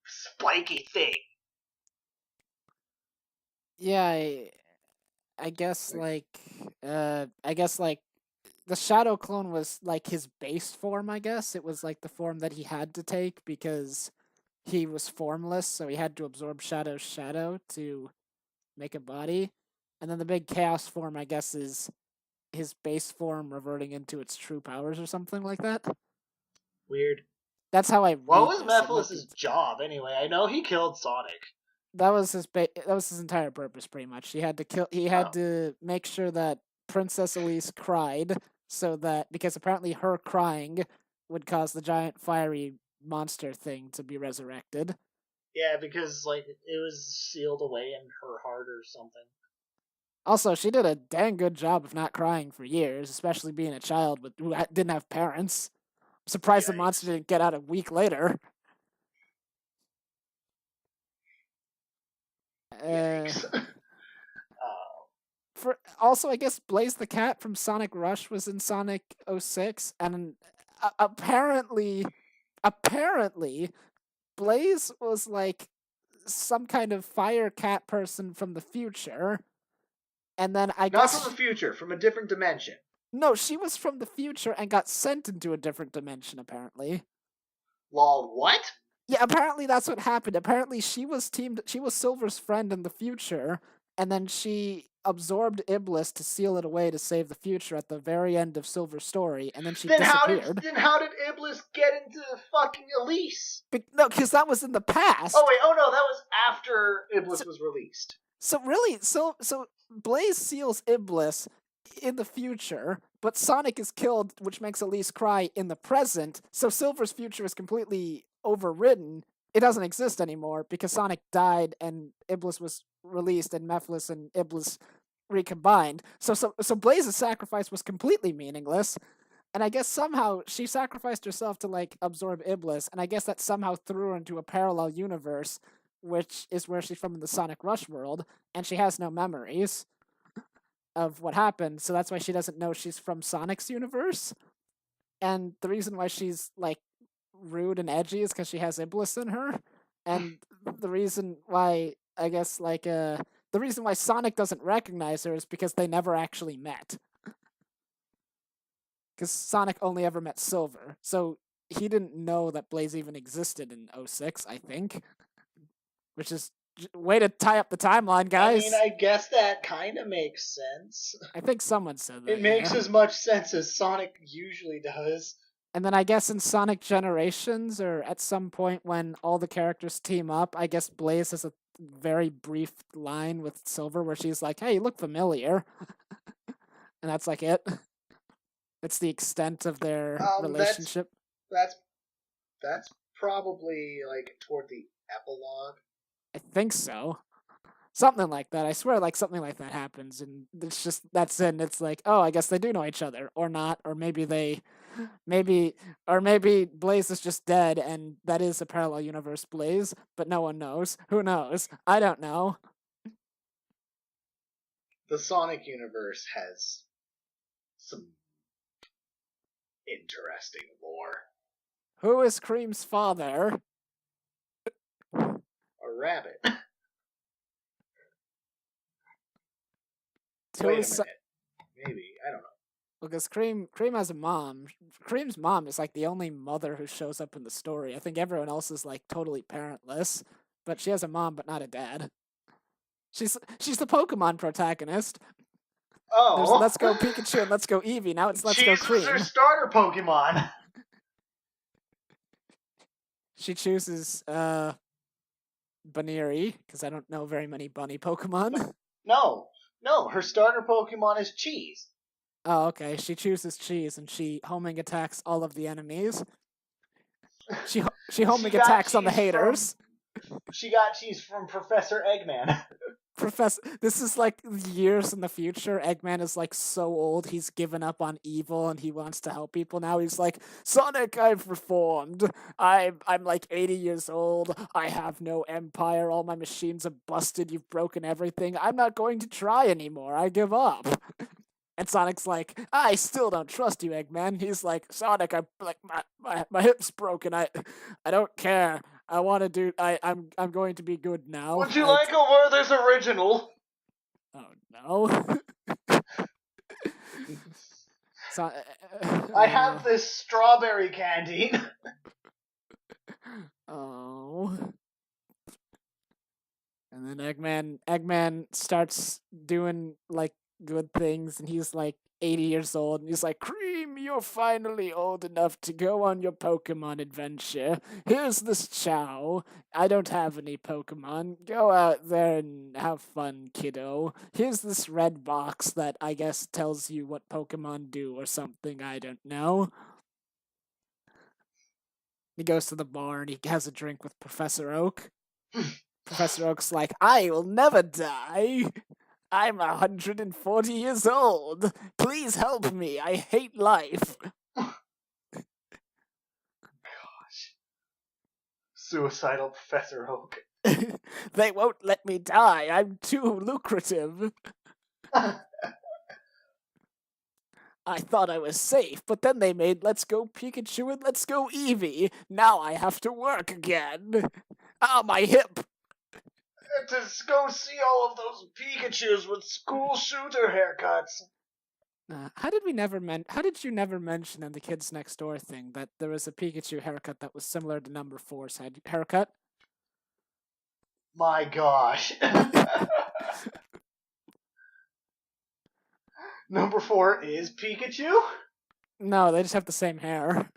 spiky thing. yeah, I guess I guess like the shadow clone was like his base form, I guess. It was like the form that he had to take because he was formless, so he had to absorb Shadow's shadow to make a body. And then the big chaos form, I guess, is his base form reverting into its true powers or something like that. Weird. That's how I What read was this. It might be Mephiles' job anyway? I know he killed Sonic. that was his entire purpose pretty much. He had to make sure that Princess Elise cried because apparently her crying would cause the giant fiery monster thing to be resurrected. Yeah, because like it was sealed away in her heart or something. Also, she did a dang good job of not crying for years, especially being a child who didn't have parents. I'm surprised the monster didn't get out a week later. Yikes. Also, I guess Blaze the Cat from Sonic Rush was in Sonic 06, and apparently, Blaze was like some kind of fire cat person from the future, and then I guess not from the future, from a different dimension. No, she was from the future and got sent into a different dimension. Apparently. Lol, what? Yeah, apparently that's what happened. Apparently she was Silver's friend in the future, and then she absorbed Iblis to seal it away to save the future at the very end of Silver's story, and then she disappeared. How did Iblis get into fucking Elise? No, because that was in the past. Oh wait, that was after Iblis was released. So really, so Blaze seals Iblis in the future, but Sonic is killed, which makes Elise cry in the present, so Silver's future is completely overridden. It doesn't exist anymore because Sonic died and Iblis was released and Mephiles and Iblis recombined. So Blaze's sacrifice was completely meaningless. And I guess somehow she sacrificed herself to like absorb Iblis, and I guess that somehow threw her into a parallel universe, which is where she's from in the Sonic Rush world, and she has no memories of what happened, so that's why she doesn't know she's from Sonic's universe. And the reason why she's like rude and edgy is because she has Iblis in her. And the reason why the reason why Sonic doesn't recognize her is because they never actually met. Because Sonic only ever met Silver, so he didn't know that Blaze even existed in 06, I think. Which is way to tie up the timeline, guys. I mean, I guess that kind of makes sense. I think someone said that. It makes as much sense as Sonic usually does. And then I guess in Sonic Generations, or at some point when all the characters team up, I guess Blaze has a very brief line with Silver where she's like, "Hey, you look familiar." And that's like it. It's the extent of their relationship. That's probably like toward the epilogue. I think so. Something like that. I swear, like something like that happens, and it's just that's it. And it's like, oh, I guess they do know each other, or not, or maybe Blaze is just dead, and that is a parallel universe Blaze, but no one knows. Who knows? I don't know. The Sonic universe has some interesting lore. Who is Cream's father? A rabbit. Wait a minute. Maybe. I don't know. Because Cream has a mom. Cream's mom is like the only mother who shows up in the story. I think everyone else is like totally parentless. But she has a mom but not a dad. She's the Pokemon protagonist. Oh. There's Let's Go Pikachu and Let's Go Eevee. Now it's Let's Go Cream. She's her starter Pokemon. She chooses Baneri, because I don't know very many bunny Pokemon. No, her starter Pokemon is Cheese. Oh, okay. She chooses Cheese, and she homing attacks all of the enemies. She homing attacks on the haters. She got Cheese from Professor Eggman. This is like years in the future. Eggman is like so old, he's given up on evil and he wants to help people now. He's like, Sonic, I've reformed. I'm like 80 years old. I have no empire. All my machines are busted. You've broken everything. I'm not going to try anymore. I give up. And Sonic's like, I still don't trust you, Eggman. He's like, Sonic, I'm like my hip's broken. I don't care. I want to do. I'm going to be good now. Would you like a Werther's original? Oh no. I have this strawberry candy. Oh. And then Eggman starts doing like good things, and he's like 80 years old, and he's like, Cream, you're finally old enough to go on your Pokemon adventure. Here's this Chow. I don't have any Pokemon. Go out there and have fun, kiddo. Here's this red box that I guess tells you what Pokemon do or something, I don't know. He goes to the bar and he has a drink with Professor Oak. Professor Oak's like, I will never die. I'm 140 years old. Please help me. I hate life. Gosh. Suicidal Professor Oak. They won't let me die. I'm too lucrative. I thought I was safe, but then they made Let's Go Pikachu and Let's Go Eevee. Now I have to work again. Ah, my hip. To go see all of those Pikachus with school shooter haircuts. How did you never mention in the Kids Next Door thing that there was a Pikachu haircut that was similar to Number 4's haircut? My gosh. Number 4 is Pikachu? No, they just have the same hair.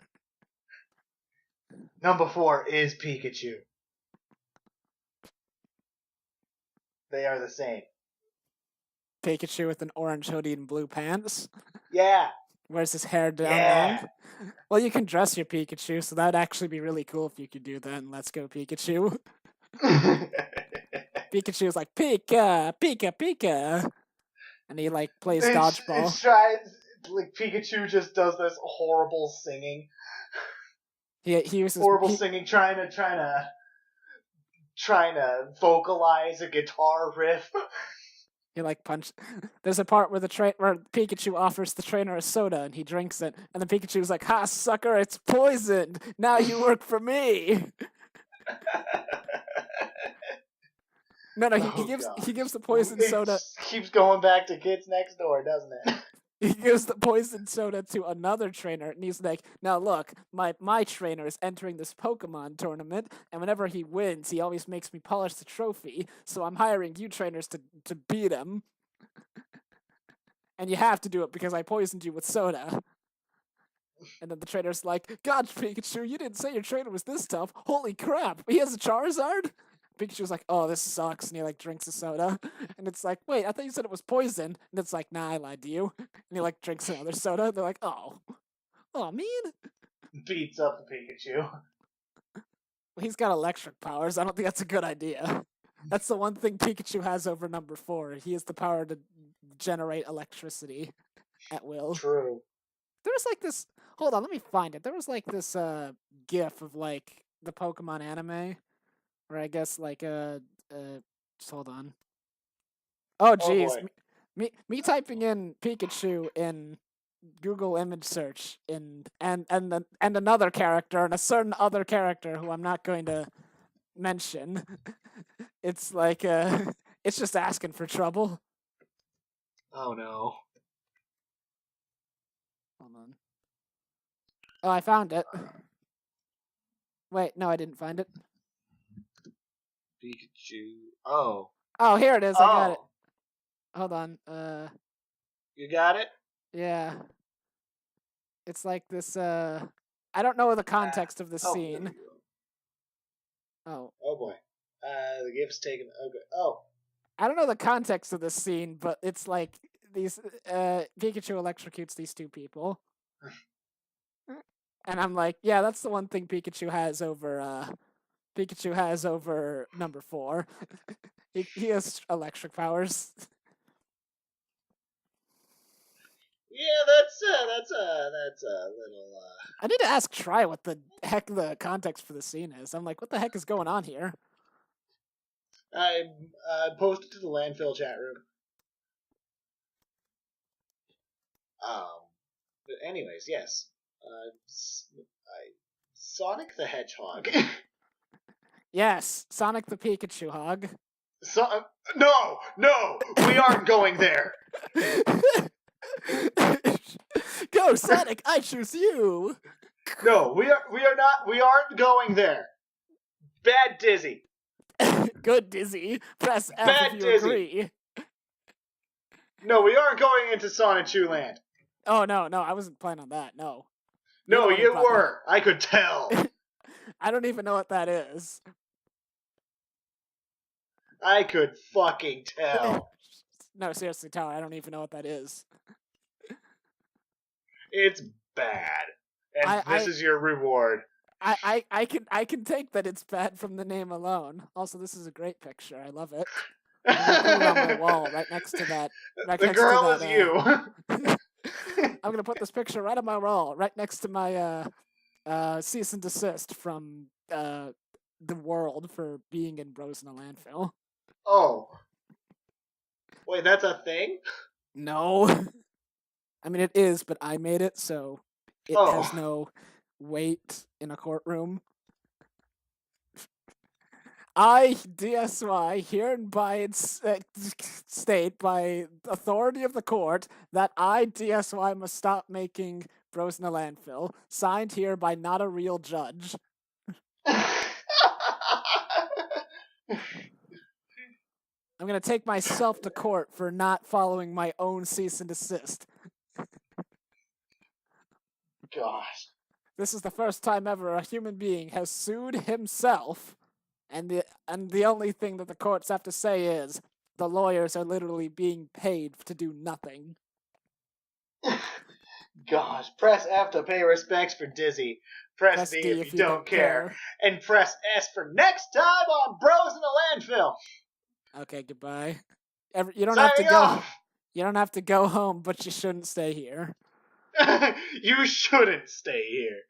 Number 4 is Pikachu. They are the same. Pikachu with an orange hoodie and blue pants. Yeah. Wears his hair down long. Well, you can dress your Pikachu, so that'd actually be really cool if you could do that in Let's Go Pikachu. Pikachu's like, Pika, Pika, Pika. And he, like, plays dodgeball. Pikachu just does this horrible singing. He was singing, trying to vocalize a guitar riff. He like punch. There's a part where where Pikachu offers the trainer a soda and he drinks it, and the Pikachu's like, "Ha, sucker! It's poisoned. Now you work for me." No, he gives the poison soda. Keeps going back to Kids Next Door, doesn't it? He gives the poison soda to another trainer, and he's like, "Now look, my trainer is entering this Pokemon tournament, and whenever he wins, he always makes me polish the trophy. So I'm hiring you trainers to beat him, and you have to do it because I poisoned you with soda." And then the trainer's like, "God, Pikachu, you didn't say your trainer was this tough. Holy crap, he has a Charizard?" Pikachu's like, "Oh, this sucks," and he like drinks the soda, and it's like, "Wait, I thought you said it was poison," and it's like, "Nah, I lied to you," and he like drinks another soda. They're like, "Oh, man." Beats up the Pikachu. Well, he's got electric powers. I don't think that's a good idea. That's the one thing Pikachu has over Number 4. He has the power to generate electricity at will. True. There was like this. Hold on, let me find it. There was like this GIF of like the Pokemon anime. Or I guess like just hold on. Oh geez, me typing in Pikachu in Google image search and another character and a certain other character who I'm not going to mention. It's like it's just asking for trouble. Oh no. Hold on. Oh, I found it. Wait, no, I didn't find it. Pikachu. Oh. Oh, here it is. I got it. Hold on. You got it? Yeah. It's like this. I don't know the context of the scene. Oh. Oh boy. The gift's taken. Okay. Oh. I don't know the context of this scene, but it's like these Pikachu electrocutes these two people. And I'm like, yeah, that's the one thing Pikachu has over Number 4. he has electric powers. Yeah, that's a little. I need to ask Try what the heck the context for the scene is. I'm like, what the heck is going on here? I posted to the Landfill chat room. But anyways, yes. Sonic the Hedgehog. Yes, Sonic the Pikachu Hog. No, we aren't going there. Go, Sonic! I choose you. No, we are not. We aren't going there. Bad Dizzy. Good Dizzy. Press F Bad if you Dizzy. agree. No, we aren't going into Sonichu Land. Oh, no, I wasn't planning on that, no. No, you were. I could tell. I don't even know what that is. I could fucking tell. No, seriously, Tyler, I don't even know what that is. It's bad. And this is your reward. I can take that it's bad from the name alone. Also, this is a great picture. I love it. I'm gonna put it on my wall right next to that. The girl is you. I'm gonna put this picture right on my wall, right next to my cease and desist from the world for being in Bros in a Landfill. Oh. Wait, that's a thing? No. I mean, it is, but I made it, so it has no weight in a courtroom. I, DSY, hereby state by authority of the court that I, DSY, must stop making Bros in a Landfill. Signed here by not a real judge. I'm gonna take myself to court for not following my own cease and desist. Gosh. This is the first time ever a human being has sued himself, and the only thing that the courts have to say is the lawyers are literally being paid to do nothing. Gosh, press F to pay respects for Dizzy. Press D if you don't care. And press S for next time on Bros in the Landfill. Okay, goodbye. You don't have to go. Off. You don't have to go home, but you shouldn't stay here. You shouldn't stay here.